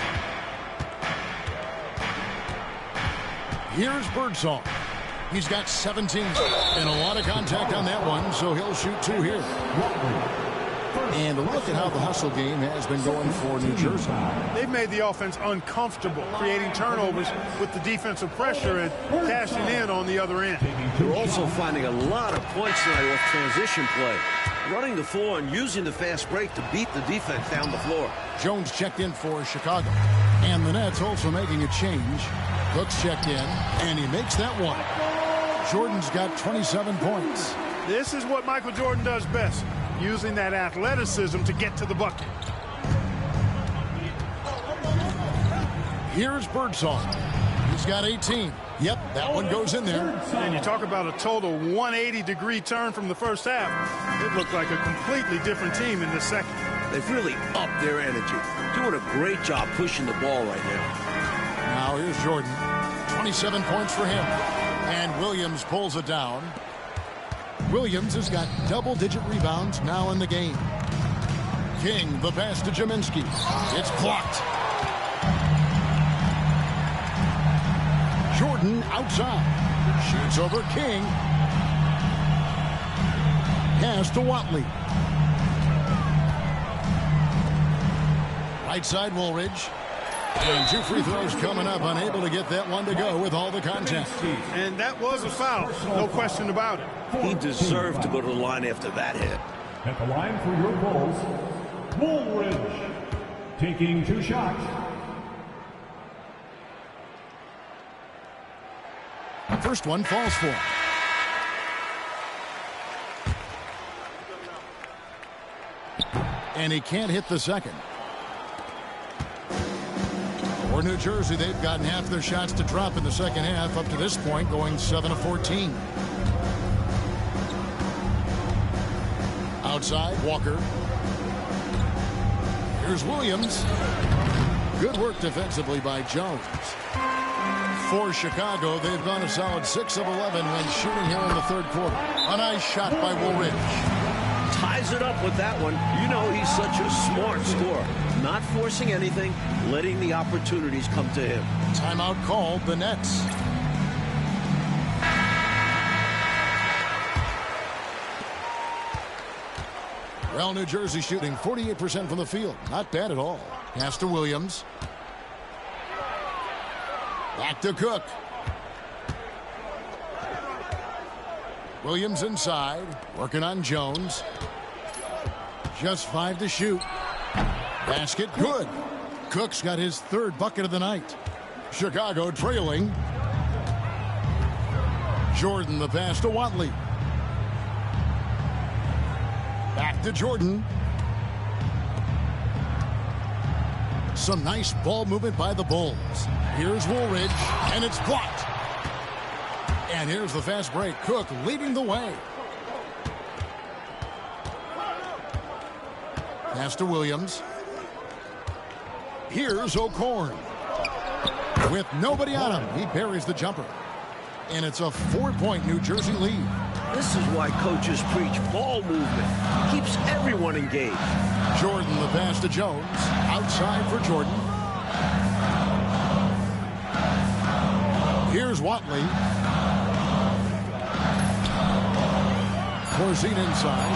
Speaker 2: Here's Birdsong. He's got 17. And a lot of contact on that one, so he'll shoot 2 here. And look at how the hustle game has been going for New Jersey.
Speaker 3: They've made the offense uncomfortable, creating turnovers with the defensive pressure and cashing in on the other end.
Speaker 4: They're also finding a lot of points tonight off transition play. Running the floor and using the fast break to beat the defense down the floor.
Speaker 2: Jones checked in for Chicago. And the Nets also making a change. Cook's checked in, and he makes that one. Jordan's got 27 points.
Speaker 3: This is what Michael Jordan does best, using that athleticism to get to the bucket.
Speaker 2: Here's Birdsong. He's got 18. Yep, that one goes in there.
Speaker 3: And you talk about a total 180-degree turn from the first half. It looked like a completely different team in the second.
Speaker 4: They've really upped their energy. Doing a great job pushing the ball right now.
Speaker 2: Now here's Jordan. 27 points for him. And Williams pulls it down. Williams has got double-digit rebounds now in the game. King, the pass to Jaminski. It's blocked. Jordan outside. Shoots over King. Pass to Watley. Right side, Woolridge. And 2 free throws coming up. Unable to get that one to go with all the contact.
Speaker 3: And that was a foul. No question about it.
Speaker 4: He deserved to go to the line after that hit.
Speaker 5: At the line for your Bulls, Woolridge, taking 2 shots.
Speaker 2: First one falls for him. And he can't hit the second. For New Jersey, they've gotten half their shots to drop in the second half up to this point, going 7 of 14. Outside, Walker. Here's Williams. Good work defensively by Jones. For Chicago, they've gone a solid 6 of 11 when shooting here in the third quarter. A nice shot by Woolridge.
Speaker 4: Ties it up with that one. You know he's such a smart scorer. Not forcing anything, letting the opportunities come to him.
Speaker 2: Timeout called, the Nets. Well, New Jersey shooting 48% from the field. Not bad at all. Pass to Williams. Back to Cook. Williams inside, working on Jones. Just 5 to shoot. Basket good. Cook's got his 3rd bucket of the night. Chicago trailing. Jordan the pass to Watley. Back to Jordan. Some nice ball movement by the Bulls. Here's Woolridge, and it's blocked. And here's the fast break. Cook leading the way. Pass to Williams. Here's O'Korn. With nobody on him, he buries the jumper. And it's a 4-point New Jersey lead.
Speaker 4: This is why coaches preach ball movement. Keeps everyone engaged.
Speaker 2: Jordan the pass to Jones. Outside for Jordan. Here's Watley. Corzine inside.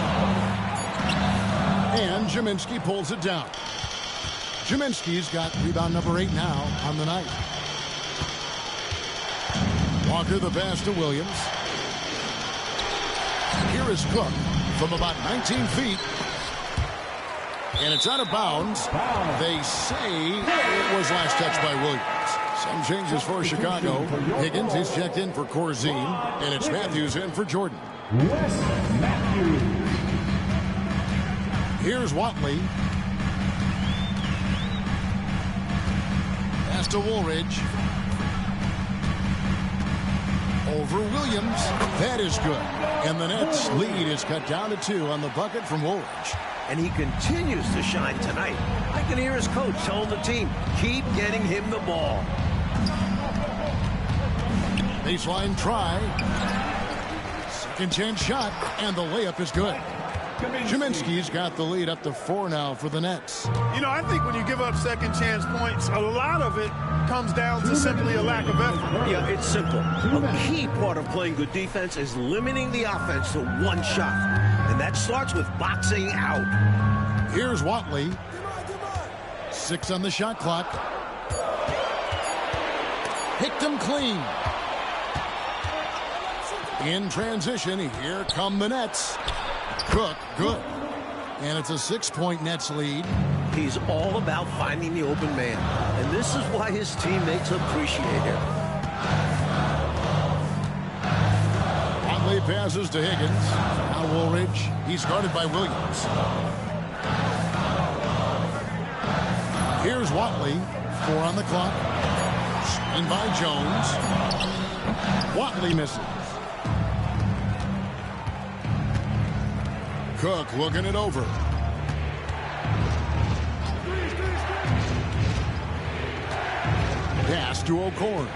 Speaker 2: And Jaminski pulls it down. Jaminski's got rebound number 8 now on the night. Walker the pass to Williams. Here is Cook from about 19 feet. And it's out of bounds. They say it was last touched by Williams. Some changes for Chicago. Higgins is checked in for Corzine. And it's Matthews in for Jordan.
Speaker 5: Wes Matthews.
Speaker 2: Here's Watley. Pass to Woolridge. Over Williams. That is good. And the Nets lead is cut down to 2 on the bucket from Woolridge.
Speaker 4: And he continues to shine tonight. I can hear his coach telling the team, keep getting him the ball.
Speaker 2: Baseline try. Second chance shot. And the layup is good. Jaminski's got the lead up to 4 now for the Nets.
Speaker 3: You know, I think when you give up second chance points, a lot of it comes down to simply a lack of effort.
Speaker 4: Yeah, it's simple. A key part of playing good defense is limiting the offense to 1 shot. And that starts with boxing out.
Speaker 2: Here's Watley. 6 on the shot clock. Picked him clean. In transition, here come the Nets. Cook, good. And it's a 6-point Nets lead.
Speaker 4: He's all about finding the open man, and this is why his teammates appreciate him.
Speaker 2: Watley passes to Higgins. Now Woolridge. He's guarded by Williams. Here's Watley. 4 on the clock. Screen by Jones. Watley misses. Cook looking it over. Pass to O'Corn.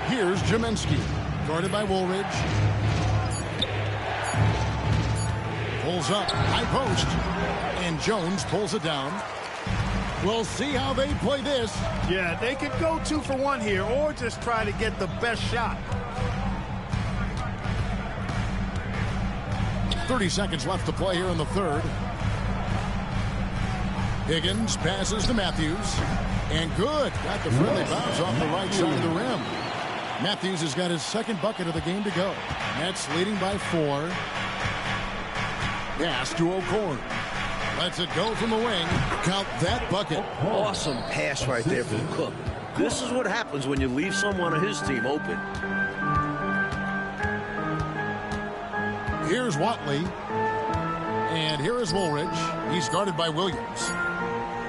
Speaker 2: Here's Jaminski. Guarded by Woolridge. Pulls up. High post. And Jones pulls it down. We'll see how they play this.
Speaker 3: Yeah, they could go 2 for 1 here or just try to get the best shot.
Speaker 2: 30 seconds left to play here in the third. Higgins passes to Matthews. And good. Got the friendly bounce off the right side of the rim. Matthews has got his second bucket of the game to go. Nets leading by 4. Pass to O'Corn. Lets it go from the wing. Count that bucket.
Speaker 4: Awesome pass right there from Cook. This is what happens when you leave someone on his team open.
Speaker 2: Here's Watley. And here is Woolridge. He's guarded by Williams.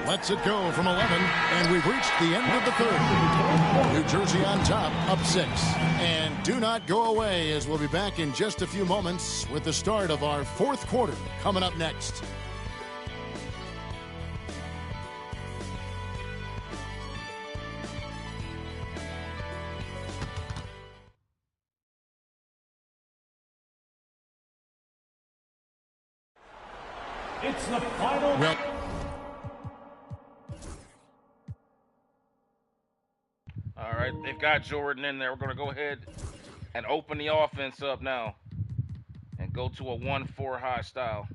Speaker 2: Lets it go from 11. And we've reached the end of the third. New Jersey on top, up 6. And do not go away, as we'll be back in just a few moments with the start of our fourth quarter coming up next.
Speaker 5: It's the final.
Speaker 2: Well,
Speaker 1: All right, they've got Jordan in there. We're going to go ahead and open the offense up now and go to a 1-4 high style.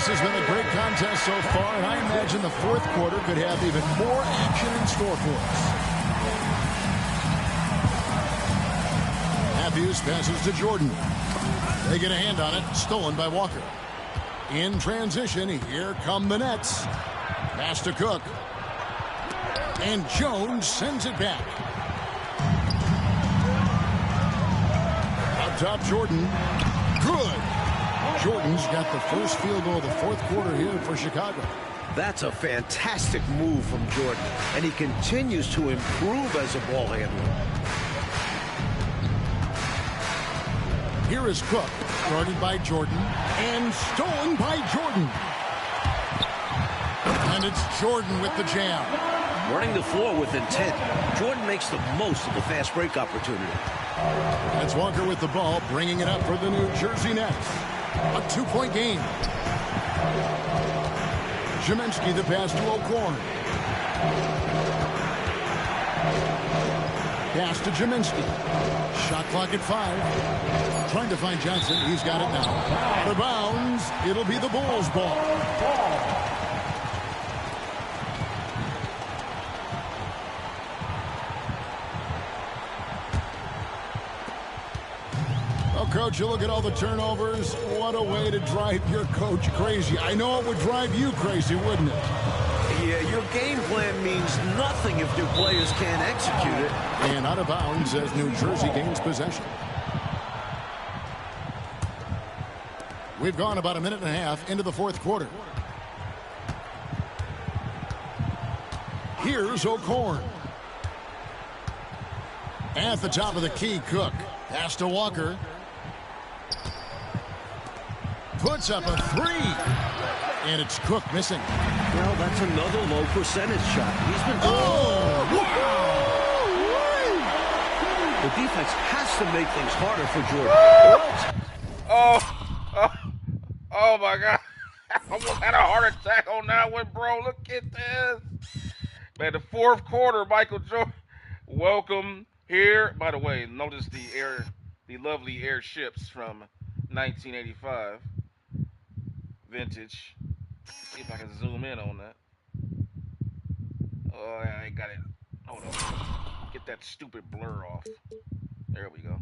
Speaker 2: this has been a great contest so far, and I imagine the fourth quarter could have even more action in store for us. Matthews passes to Jordan. They get a hand on it, stolen by Walker. In transition, here come the Nets. Pass to Cook. And Jones sends it back. Up top, Jordan. Good. Jordan's got the first field goal of the fourth quarter here for Chicago.
Speaker 4: That's a fantastic move from Jordan, and he continues to improve as a ball handler.
Speaker 2: Here is Cook, guarded by Jordan, and stolen by Jordan. And it's Jordan with the jam.
Speaker 4: Running the floor with intent, Jordan makes the most of the fast break opportunity.
Speaker 2: That's Walker with the ball, bringing it up for the New Jersey Nets. A 2-point game. Jaminski the pass to O'Corn. Pass to Jaminski. Shot clock at 5. Trying to find Johnson. He's got it now. Out of bounds. It'll be the Bulls' ball. Coach, you look at all the turnovers. What a way to drive your coach crazy. I know it would drive you crazy, wouldn't it?
Speaker 4: Yeah, your game plan means nothing if your players can't execute it.
Speaker 2: And out of bounds as New Jersey gains possession. We've gone about a minute and a half into the fourth quarter. Here's O'Corn. At the top of the key, Cook. Pass to Walker. Puts up a 3. And it's Cook missing.
Speaker 4: Well, that's another low percentage shot. He's been... The defense has to make things harder for Jordan.
Speaker 1: Oh my God. I almost had a heart attack on that one, bro. Look at this. Man, the fourth quarter, Michael Jordan. Welcome here. By the way, notice the lovely airships from 1985. Vintage. See if I can zoom in on that. Oh, I got it. Hold on. Get that stupid blur off. There we go.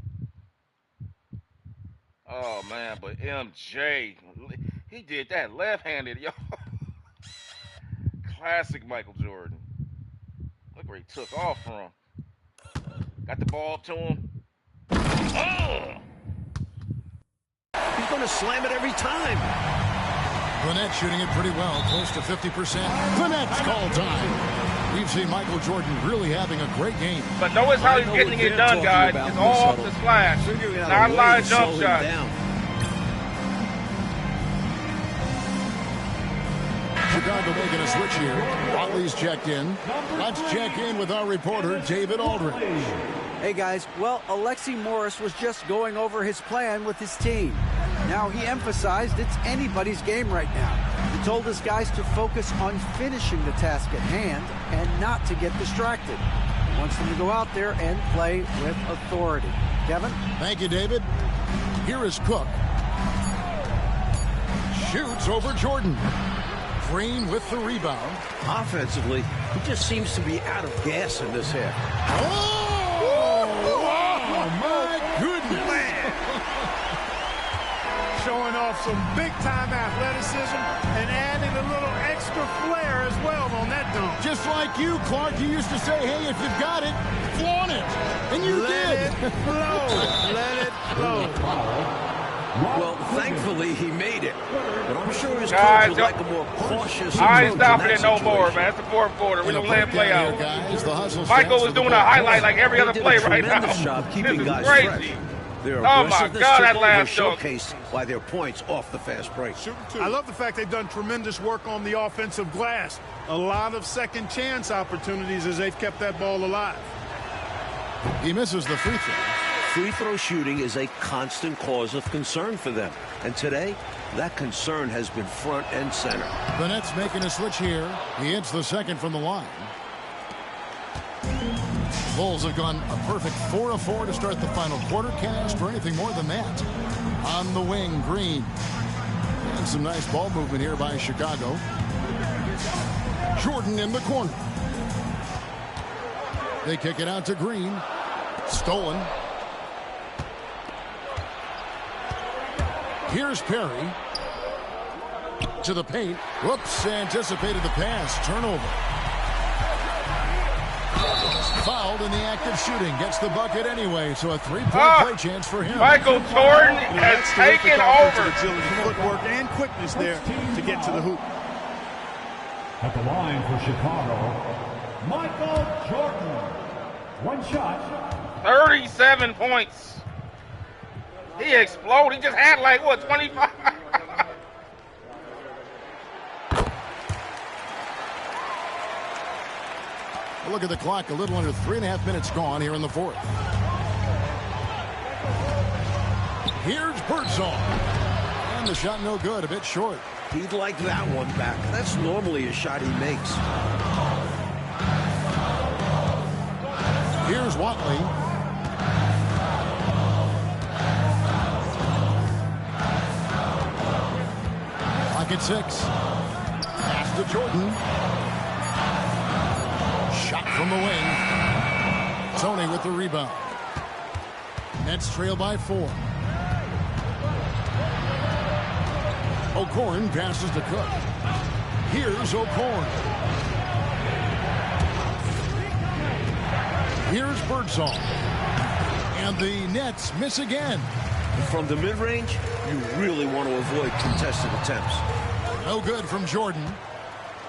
Speaker 1: Oh, man, but MJ, he did that left-handed, yo. Classic Michael Jordan. Look where he took off from. Got the ball to him. Oh!
Speaker 4: He's going to slam it every time.
Speaker 2: Gwinnett shooting it pretty well, close to 50%. Gwinnett's call time. We've seen Michael Jordan really having a great game.
Speaker 1: But notice how he's getting it done, guys. It's all off the slash. Not a lot of jump shots.
Speaker 2: Chicago making a switch here. Watley's checked in. Let's check in with our reporter, David Aldridge.
Speaker 6: Hey, guys. Well, Alexi Morris was just going over his plan with his team. Now, he emphasized it's anybody's game right now. He told his guys to focus on finishing the task at hand and not to get distracted. He wants them to go out there and play with authority. Kevin?
Speaker 2: Thank you, David. Here is Cook. Shoots over Jordan. Green with the rebound.
Speaker 4: Offensively, he just seems to be out of gas in this half.
Speaker 2: Oh, my goodness.
Speaker 3: Showing off some big-time athleticism and adding a little extra flair as well on that dunk.
Speaker 2: Just like you, Clark, you used to say, hey, if you've got it, flaunt it. And you did.
Speaker 3: Let it flow. Let it flow.
Speaker 4: Well, thankfully, he made it. But I'm sure his
Speaker 1: Guys,
Speaker 4: coach would like a more cautious
Speaker 1: I ain't
Speaker 4: approach in
Speaker 1: stopping
Speaker 4: that
Speaker 1: it no more,
Speaker 4: situation.
Speaker 1: man. It's the fourth quarter. We're going to let it play out.
Speaker 2: Guys, the hustle
Speaker 1: Michael was doing a highlight like every other
Speaker 4: He did
Speaker 1: play
Speaker 4: a
Speaker 1: right now.
Speaker 4: tremendous job
Speaker 1: This
Speaker 4: keeping
Speaker 1: is
Speaker 4: guys
Speaker 1: crazy.
Speaker 4: fresh. Their
Speaker 1: Oh, my
Speaker 4: aggressiveness
Speaker 1: God,
Speaker 4: took
Speaker 1: that
Speaker 4: over
Speaker 1: last dunk.
Speaker 4: showcased by their points off the fast break.
Speaker 3: I love the fact they've done tremendous work on the offensive glass. A lot of second chance opportunities as they've kept that ball alive.
Speaker 2: He misses the free throw.
Speaker 4: Free throw shooting is a constant cause of concern for them. And today, that concern has been front and center.
Speaker 2: Gwinett's making a switch here. He hits the second from the line. Bulls have gone a perfect 4 of 4 to start the final quarter. Can't ask for anything more than that. On the wing, Green. And some nice ball movement here by Chicago. Jordan in the corner. They kick it out to Green. Stolen. Here's Perry. To the paint. Whoops, anticipated the pass. Turnover. Fouled in the act of shooting. Gets the bucket anyway, so a three-point play chance for him.
Speaker 1: Michael Jordan has taken over.
Speaker 3: Agility, footwork, and quickness there to get to the hoop.
Speaker 5: At the line for Chicago, Michael Jordan. One shot.
Speaker 1: 37 points. He exploded. He just had like, what, 25?
Speaker 2: Look at the clock. A little under 3.5 minutes gone here in the fourth. Here's Birdsong. And the shot no good. A bit short.
Speaker 4: He'd like that one back. That's normally a shot he makes.
Speaker 2: Here's Watley. Pocket 6. Pass to Jordan. Shot from the wing. Tony with the rebound. Nets trail by 4. O'Corn passes to Cook. Here's O'Corn. Here's Birdsong. And the Nets miss again.
Speaker 4: From the mid-range, you really want to avoid contested attempts.
Speaker 2: No good from Jordan.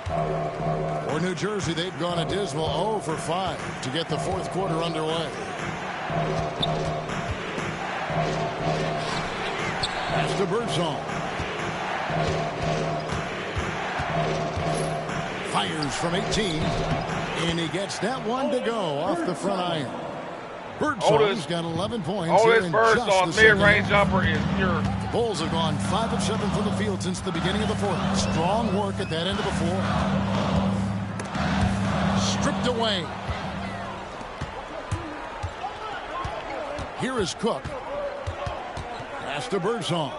Speaker 2: For New Jersey, they've gone a dismal 0 for 5 to get the fourth quarter underway. Pass to Birdsong. Fires from 18. And he gets that one to go off the front iron. Birdsong's got 11 points.
Speaker 1: Otis Birdsong's mid-range jumper is pure.
Speaker 2: Bulls have gone 5 of 7 from the field since the beginning of the fourth. Strong work at that end of the floor. Stripped away. Here is Cook. Pass to Birdsong.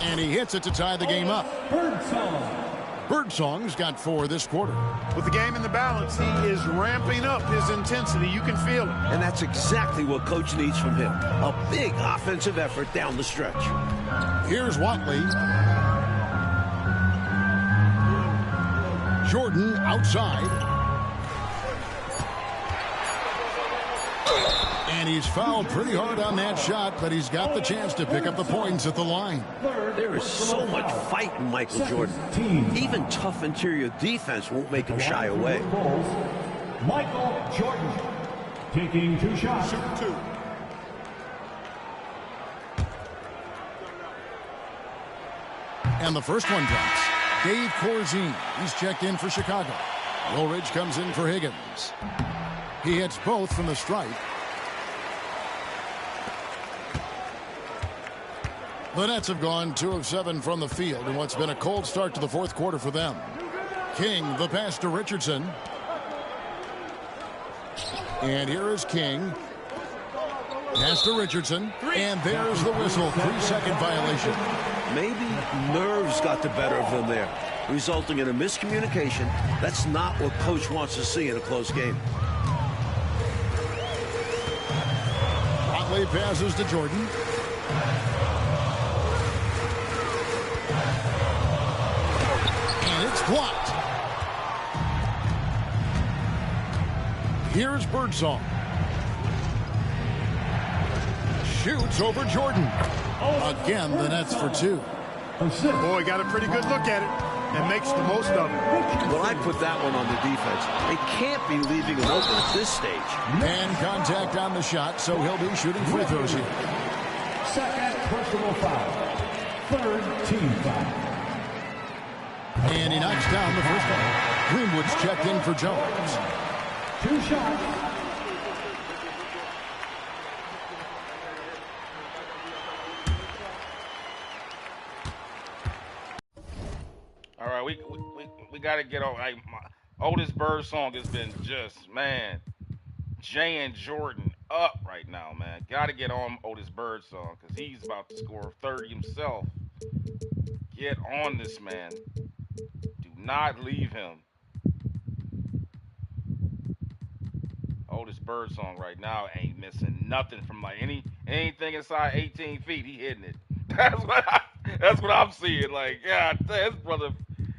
Speaker 2: And he hits it to tie the game up.
Speaker 5: Birdsong.
Speaker 2: Birdsong's got 4 this quarter.
Speaker 3: With the game in the balance, he is ramping up his intensity. You can feel it.
Speaker 4: And that's exactly what Coach needs from him. A big offensive effort down the stretch.
Speaker 2: Here's Watley. Jordan outside. And he's fouled pretty hard on that shot, but he's got the chance to pick up the points at the line.
Speaker 4: There is so much fight in Michael Jordan. Even tough interior defense won't make him shy away.
Speaker 5: Michael Jordan taking 2 shots.
Speaker 3: Shoot 2.
Speaker 2: And the first one drops. Dave Corzine, he's checked in for Chicago. Woolridge comes in for Higgins. He hits both from the stripe. The Nets have gone 2 of 7 from the field in what's been a cold start to the fourth quarter for them. King, the pass to Richardson. And here is King. Pass to Richardson. And there's the whistle. 3-second violation.
Speaker 4: Maybe nerves got the better of them there, resulting in a miscommunication. That's not what Coach wants to see in a close game.
Speaker 2: Watley passes to Jordan. And it's blocked. Here's Birdsong. Shoots over Jordan. Again, the Nets for 2.
Speaker 3: Boy, got a pretty good look at it and makes the most of it.
Speaker 4: Well, I put that one on the defense. They can't be leaving him open at this stage.
Speaker 2: And contact on the shot, so he'll be shooting free throws here.
Speaker 5: Second personal foul. Third team foul.
Speaker 2: And he knocks down the first one. Greenwood's checked in for Jones.
Speaker 5: 2 shots.
Speaker 1: All right, we got to get on. Otis Birdsong has been just, man, Jay and Jordan up right now, man. Got to get on Otis Birdsong because he's about to score 30 himself. Get on this man. Do not leave him. Otis Birdsong right now ain't missing nothing from like anything inside 18 feet. He hitting it. That's what I'm seeing. Like, yeah, this brother,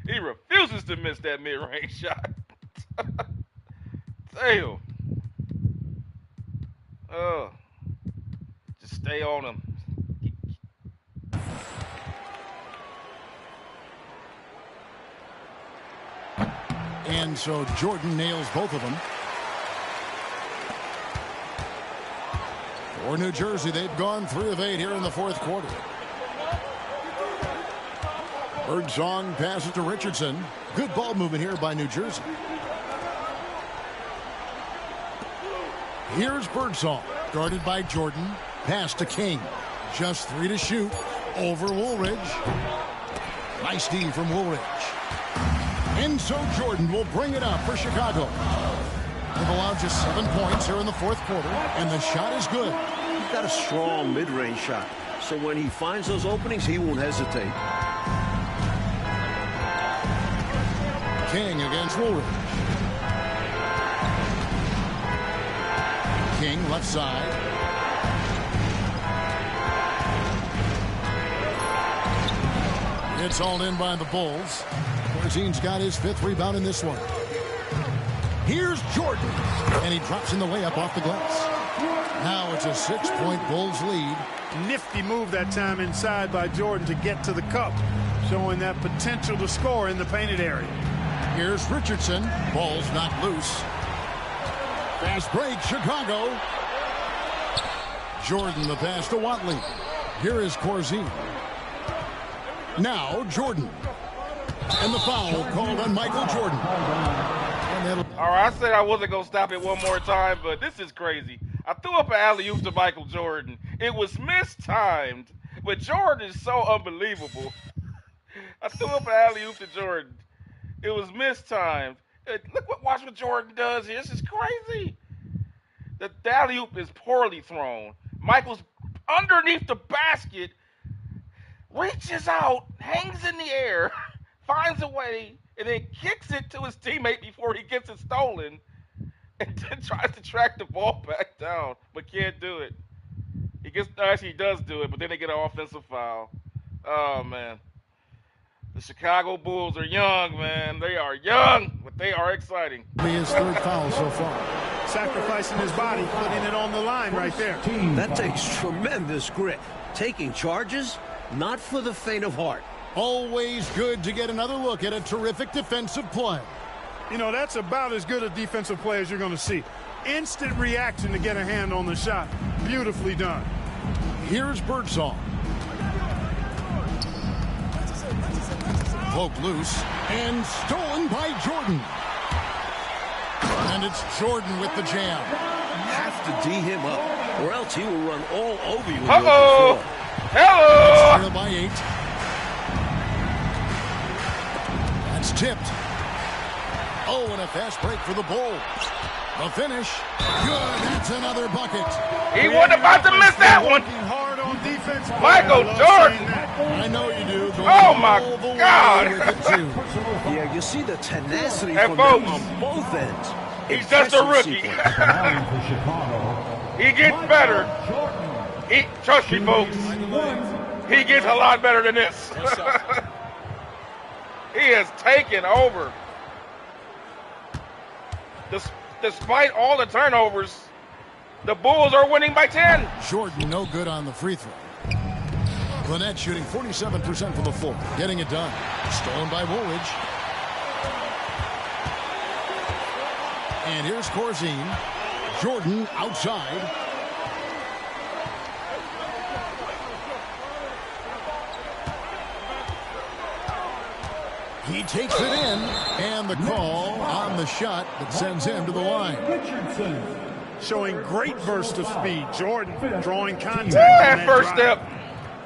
Speaker 1: he refuses to miss that mid-range shot. Damn. Just stay on him.
Speaker 2: And so Jordan nails both of them. For New Jersey, they've gone 3 of 8 here in the fourth quarter. Birdsong passes to Richardson. Good ball movement here by New Jersey. Here's Birdsong, guarded by Jordan. Pass to King. Just 3 to shoot. Over Woolridge. Nice D from Woolridge. And so Jordan will bring it up for Chicago. They've allowed just 7 points here in the fourth quarter, and the shot is good.
Speaker 4: He's got a strong mid-range shot, so when he finds those openings, he won't hesitate.
Speaker 2: King against Woolridge. King left side. It's hauled in by the Bulls. Corzine's got his 5th rebound in this one. Here's Jordan, and he drops in the layup off the glass. Now it's a 6-point Bulls lead.
Speaker 3: Nifty move that time inside by Jordan to get to the cup, showing that potential to score in the painted area.
Speaker 2: Here's Richardson. Ball's not loose. Fast break, Chicago. Jordan, the pass to Watley. Here is Corzine. Now Jordan. And the foul called on Michael Jordan.
Speaker 1: All right, I said I wasn't going to stop it one more time, but this is crazy. I threw up an alley-oop to Michael Jordan. It was mistimed, but Jordan is so unbelievable. I threw up an alley-oop to Jordan. It was mistimed. Watch what Jordan does here. This is crazy. The alley-oop is poorly thrown. Michael's underneath the basket. reaches out, hangs in the air, finds a way, and then kicks it to his teammate before he gets it stolen, and then tries to track the ball back down, but can't do it. Actually, he does do it, but then they get an offensive foul. Oh, man. The Chicago Bulls are young, man. They are young, but they are exciting.
Speaker 2: His third foul so far.
Speaker 3: Sacrificing his body, putting it on the line right there.
Speaker 4: That takes tremendous grit. Taking charges, not for the faint of heart.
Speaker 2: Always good to get another look at a terrific defensive play.
Speaker 3: You know, that's about as good a defensive play as you're going to see. Instant reaction to get a hand on the shot. Beautifully done.
Speaker 2: Here's Birdsong. Poked loose and stolen by Jordan. And it's Jordan with the jam.
Speaker 4: Have to D him up, or else he will run all over you.
Speaker 1: Uh-oh! Hello!
Speaker 2: Trail by 8. That's tipped. Oh, and a fast break for the Bulls. The finish. Good. That's another bucket.
Speaker 1: He wasn't about to miss that one.
Speaker 3: Working hard on defense.
Speaker 1: Michael Jordan.
Speaker 2: I know you do.
Speaker 1: Oh, my God.
Speaker 4: Yeah, you see the tenacity
Speaker 1: And
Speaker 4: from
Speaker 1: folks,
Speaker 4: them on both ends.
Speaker 1: He's just a rookie. He gets better. Trust me, folks. He gets a lot better than this. He has taken over. Despite all the turnovers, the Bulls are winning by 10.
Speaker 2: Jordan no good on the free throw. Gwinnett shooting 47% from the floor, getting it done. Stolen by Woolridge. And here's Corzine. Jordan outside. He takes it in, and the call on the shot that sends him to the line.
Speaker 3: Showing great burst of speed. Jordan drawing contact.
Speaker 1: That first step.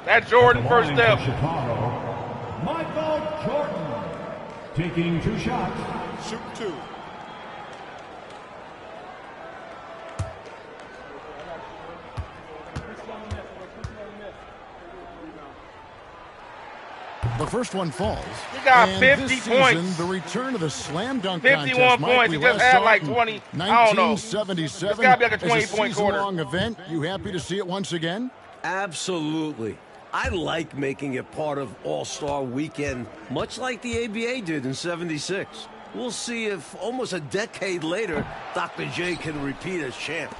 Speaker 1: That Jordan first step.
Speaker 5: Michael Jordan taking 2 shots.
Speaker 3: Shoot 2.
Speaker 2: The first one falls.
Speaker 1: He got
Speaker 2: and
Speaker 1: 50
Speaker 2: this
Speaker 1: points.
Speaker 2: Season, the return of the slam dunk
Speaker 1: 51
Speaker 2: contest.
Speaker 1: points. He just had like 20. I don't know.
Speaker 2: 1977.
Speaker 1: It's got to be like a 20-point quarter.
Speaker 2: Long event. You happy to see it once again?
Speaker 4: Absolutely. I like making it part of All-Star Weekend, much like the ABA did in '76. We'll see if almost a decade later, Dr. J can repeat as champ.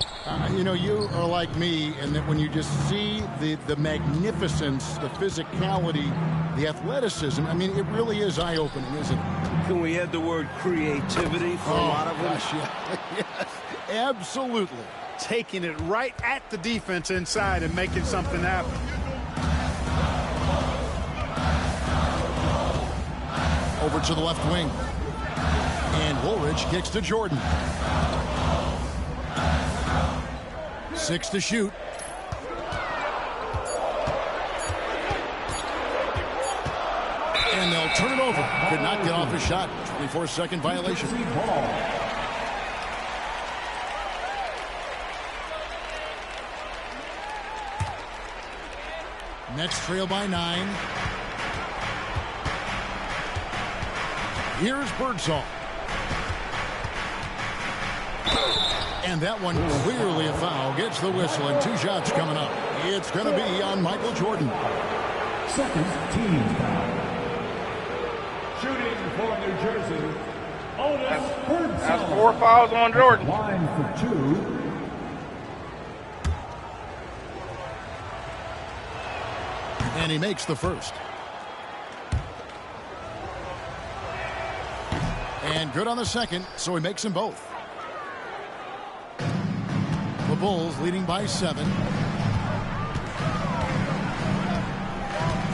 Speaker 2: You know, you are like me, and that when you just see the magnificence, the physicality, the athleticism, I mean, it really is eye-opening, isn't it?
Speaker 4: Can we add the word creativity for a lot of them?
Speaker 2: Gosh, yeah. Yes, absolutely.
Speaker 3: Taking it right at the defense inside and making something happen.
Speaker 2: Over to the left wing. And Woolridge kicks to Jordan. 6 to shoot. And they'll turn it over. Could not get off his shot. 24-second violation. Nets trail by 9. Here's Birdsong. And that one clearly a foul. Gets the whistle, and 2 shots coming up. It's going to be on Michael Jordan.
Speaker 5: Second team foul. Shooting for New Jersey, Otis Birdsong.
Speaker 1: That's 4 fouls on Jordan.
Speaker 5: Line for 2.
Speaker 2: And he makes the first. And good on the second, so he makes them both. The Bulls leading by 7.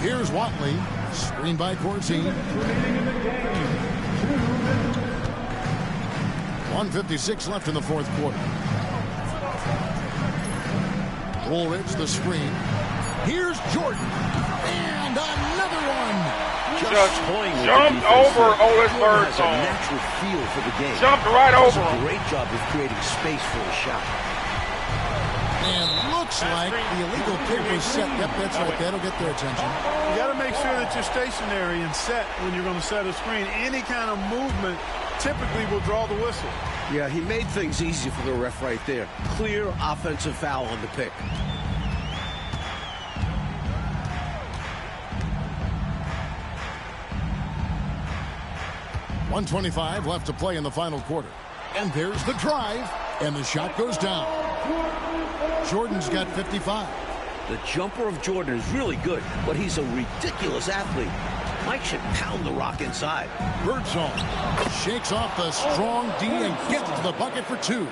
Speaker 2: Here's Watley. Screen by Corzine. 1:56 left in the fourth quarter. Woolridge the screen. Here's Jordan. And another one.
Speaker 1: Just jumped over Otis Birdsong.
Speaker 4: Natural feel for the game.
Speaker 1: Jumped right over him.
Speaker 4: Great job of creating space for a shot.
Speaker 2: And looks like the illegal kick was set. Yep, that's right. That'll get their attention.
Speaker 3: You got to to make sure that you're stationary and set when you're going to set a screen. Any kind of movement typically will draw the whistle.
Speaker 4: Yeah, he made things easy for the ref right there. Clear offensive foul on the pick.
Speaker 2: .125 left to play in the final quarter. And there's the drive, and the shot goes down. Jordan's got 55.
Speaker 4: The jumper of Jordan is really good, but he's a ridiculous athlete. Mike should pound the rock inside.
Speaker 2: Birdsong shakes off the strong D and gets to the bucket for 2.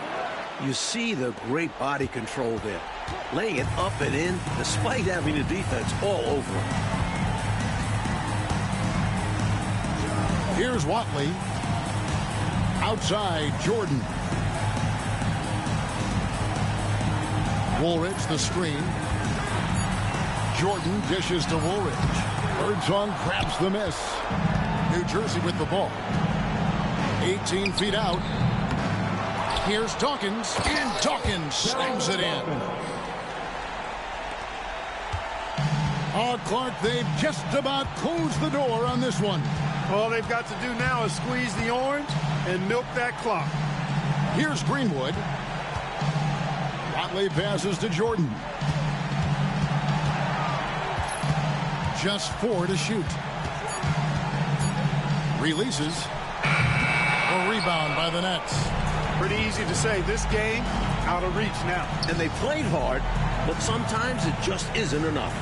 Speaker 4: You see the great body control there. Laying it up and in, despite having the defense all over him.
Speaker 2: Here's Watley. Outside, Jordan. Woolridge, the screen. Jordan dishes to Woolridge. Birdsong grabs the miss. New Jersey with the ball. 18 feet out. Here's Dawkins, and Dawkins slams it in. Oh, Clark, they've just about closed the door on this one.
Speaker 3: All they've got to do now is squeeze the orange and milk that clock.
Speaker 2: Here's Greenwood. Watley passes to Jordan. Just 4 to shoot. Releases. A rebound by the Nets.
Speaker 3: Pretty easy to say this game out of reach now.
Speaker 4: And they played hard, but sometimes it just isn't enough.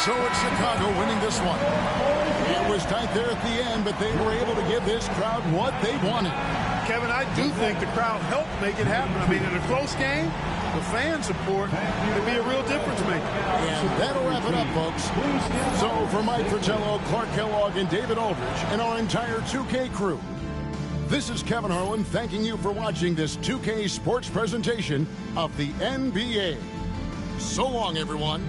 Speaker 2: So it's Chicago winning this one. It was tight there at the end, but they were able to give this crowd what they wanted.
Speaker 3: Kevin, I do think the crowd helped make it happen. I mean, in a close game, the fan support could be a real difference maker.
Speaker 2: And that'll wrap it up, folks. So for Mike Fratello, Clark Kellogg, and David Aldridge, and our entire 2K crew, this is Kevin Harlan thanking you for watching this 2K sports presentation of the NBA. So long, everyone.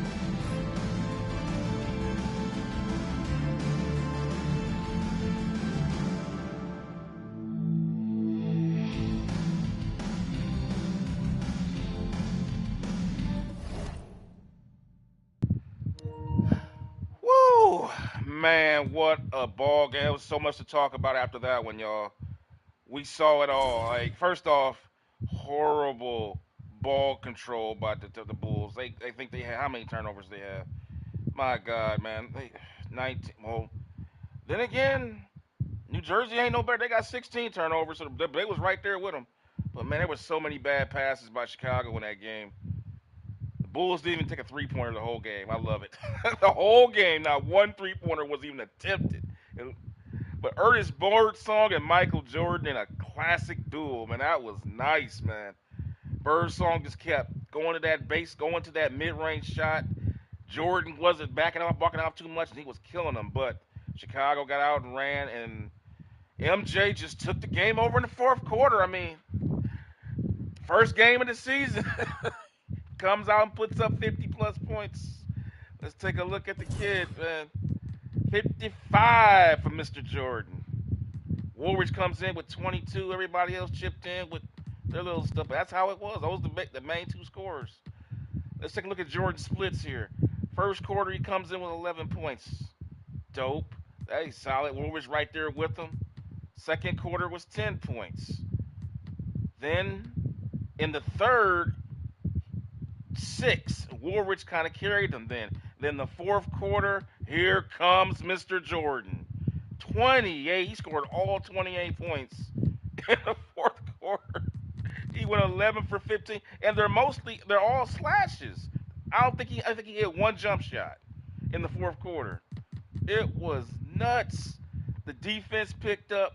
Speaker 1: Man, what a ball game. There was so much to talk about after that one, y'all. We saw it all. Like, first off, horrible ball control by the Bulls. They think they had, how many turnovers they have? My God, man. 19. Well, then again, New Jersey ain't no better. They got 16 turnovers, so they was right there with them. But, man, there was so many bad passes by Chicago in that game. Bulls didn't even take a three-pointer the whole game. I love it. The whole game, not one three-pointer was even attempted. But Otis Birdsong and Michael Jordan in a classic duel, man, that was nice, man. Birdsong just kept going to that base, going to that mid-range shot. Jordan wasn't backing off too much, and he was killing them. But Chicago got out and ran, and MJ just took the game over in the fourth quarter. I mean, first game of the season. Comes out and puts up 50-plus points. Let's take a look at the kid, man. 55 for Mr. Jordan. Woolridge comes in with 22. Everybody else chipped in with their little stuff. That's how it was. Those were the main two scorers. Let's take a look at Jordan's splits here. First quarter, he comes in with 11 points. Dope. That's solid. Woolridge right there with him. Second quarter was 10 points. Then, in the third, 6. Woolridge kind of carried them then. Then the fourth quarter, here comes Mr. Jordan. 28. He scored all 28 points in the fourth quarter. He went 11 for 15, and they're all slashes. I think he hit one jump shot in the fourth quarter. It was nuts. The defense picked up.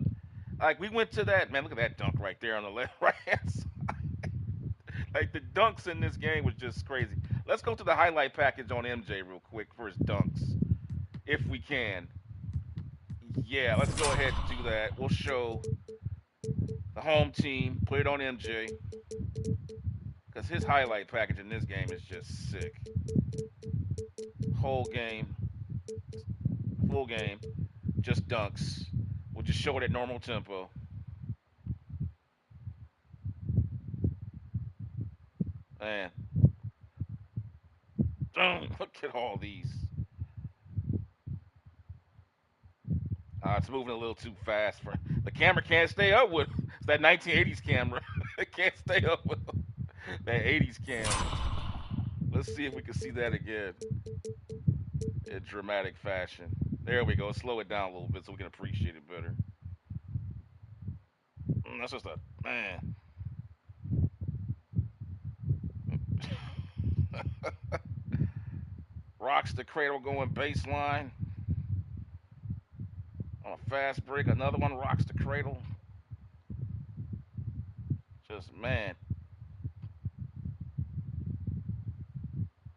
Speaker 1: Like, we went to that, man, look at that dunk right there on the right-hand side. Like, the dunks in this game was just crazy. Let's go to the highlight package on MJ real quick for his dunks, if we can. Yeah, let's go ahead and do that. We'll show the home team, put it on MJ, because his highlight package in this game is just sick. Whole game, full game, just dunks. We'll just show it at normal tempo. Man, look at all these. It's moving a little too fast. The camera can't stay up with it's that 1980s camera. It can't stay up with that 80s camera. Let's see if we can see that again in dramatic fashion. There we go. Slow it down a little bit so we can appreciate it better. That's just a man. Rocks the cradle going baseline on a fast break. Another one rocks the cradle. Just man.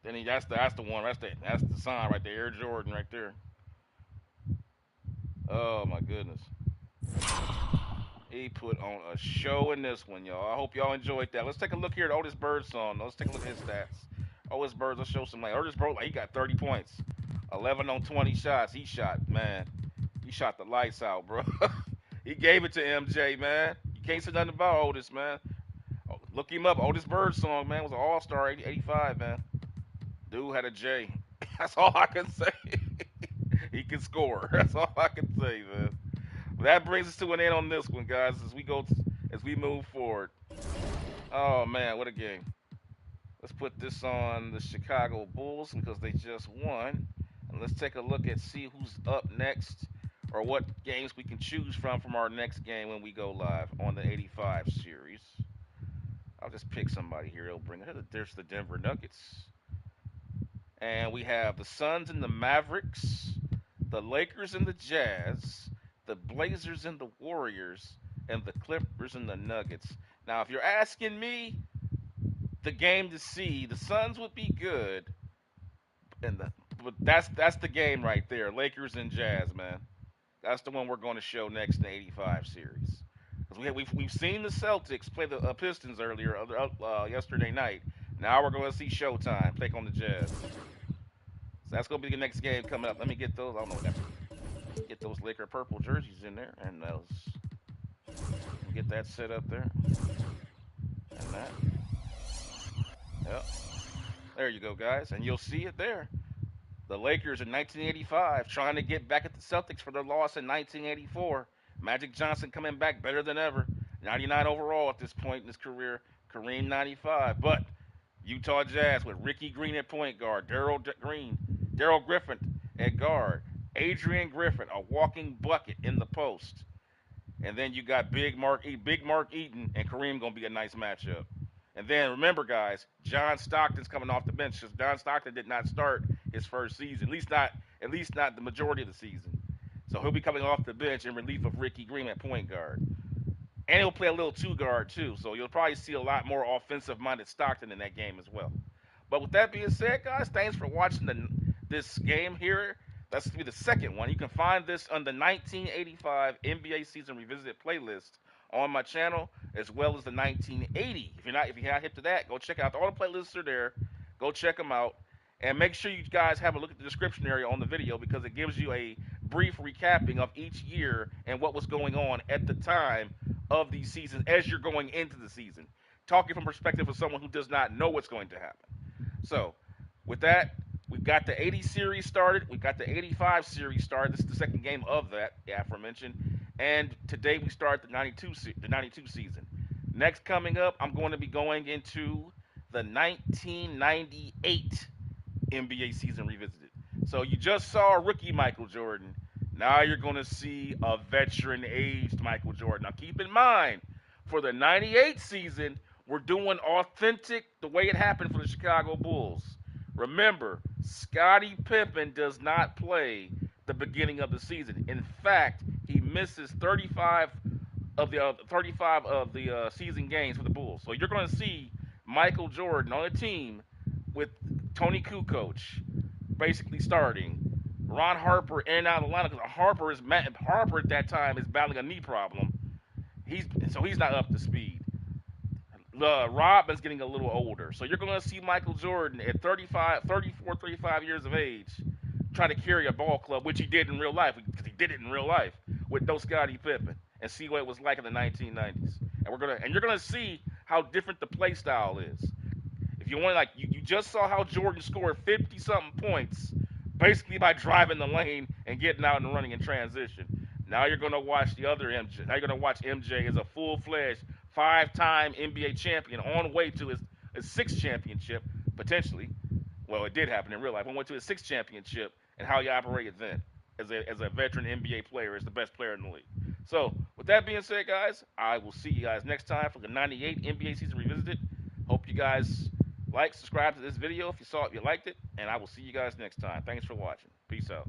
Speaker 1: Then that's the one. That's the sign right there. Air Jordan right there. Oh my goodness. He put on a show in this one, y'all. I hope y'all enjoyed that. Let's take a look here at Otis Birdsong. Let's take a look at his stats. Otis Birds, let's show some. Like Otis Bird, like he got 30 points, 11 on 20 shots. He shot, man. He shot the lights out, bro. He gave it to MJ, man. You can't say nothing about Otis, man. Look him up. Otis Birdsong, man, was an All-Star 85, man. Dude had a J. That's all I can say. He can score. That's all I can say, man. That brings us to an end on this one, guys. As we move forward. Oh man, what a game! Let's put this on the Chicago Bulls because they just won, and let's take a look at see who's up next or what games we can choose from our next game when we go live on the 85 series. I'll just pick somebody here. It'll bring it. There's the Denver Nuggets, and we have the Suns and the Mavericks, the Lakers and the Jazz, the Blazers and the Warriors, and the Clippers and the Nuggets. Now, if you're asking me, the game to see, the Suns would be good, but that's the game right there. Lakers and Jazz, man. That's the one we're going to show next in the 85 series. Because we've seen the Celtics play the Pistons earlier yesterday night. Now we're going to see Showtime take on the Jazz. So that's going to be the next game coming up. Let me get those. I don't know what that. Get those Laker purple jerseys in there, and get that set up there, and that. Yep. There you go, guys, and you'll see it there. The Lakers in 1985 trying to get back at the Celtics for their loss in 1984. Magic Johnson coming back better than ever. 99 overall at this point in his career. Kareem 95. But Utah Jazz with Ricky Green at point guard. Darryl Griffin at guard. Adrian Griffin, a walking bucket in the post. And then you got Big Mark Eaton and Kareem going to be a nice matchup. And then remember, guys, John Stockton's coming off the bench because John Stockton did not start his first season, at least not the majority of the season. So he'll be coming off the bench in relief of Ricky Green at point guard. And he'll play a little two guard too. So you'll probably see a lot more offensive-minded Stockton in that game as well. But with that being said, guys, thanks for watching this game here. That's going to be the second one. You can find this on the 1985 NBA Season Revisited playlist on my channel, as well as the 1980. If you're not hip to that, go check out. All the playlists are there. Go check them out. And make sure you guys have a look at the description area on the video because it gives you a brief recapping of each year and what was going on at the time of these seasons as you're going into the season. Talking from perspective of someone who does not know what's going to happen. So, with that, we've got the 80 series started. We've got the 85 series started. This is the second game of that, aforementioned. And today we start the 92 season. Next coming up, I'm going to be going into the 1998 NBA season revisited. So you just saw a rookie Michael Jordan. Now you're going to see a veteran-aged Michael Jordan. Now keep in mind, for the 98 season, we're doing authentic the way it happened for the Chicago Bulls. Remember, Scottie Pippen does not play the beginning of the season. In fact, he misses 35 of the season games for the Bulls. So you're going to see Michael Jordan on a team with Tony Kukoc basically starting. Ron Harper in and out of the lineup because Harper at that time is battling a knee problem. He's not up to speed. Robin's getting a little older. So you're going to see Michael Jordan at 34, 35 years of age trying to carry a ball club, which he did in real life, because he did it in real life with no Scottie Pippen, and see what it was like in the 1990s. And you're gonna see how different the play style is. If you want, like, you just saw how Jordan scored 50-something points basically by driving the lane and getting out and running in transition. Now you're going to watch the other MJ. Now you're going to watch MJ as a full-fledged 5-time NBA champion on way to his sixth championship, potentially. Well, it did happen in real life. On way to his sixth championship, and how he operated then as a veteran NBA player, as the best player in the league. So, with that being said, guys, I will see you guys next time for the 98 NBA season revisited. Hope you guys like, subscribe to this video if you saw it, if you liked it, and I will see you guys next time. Thanks for watching. Peace out.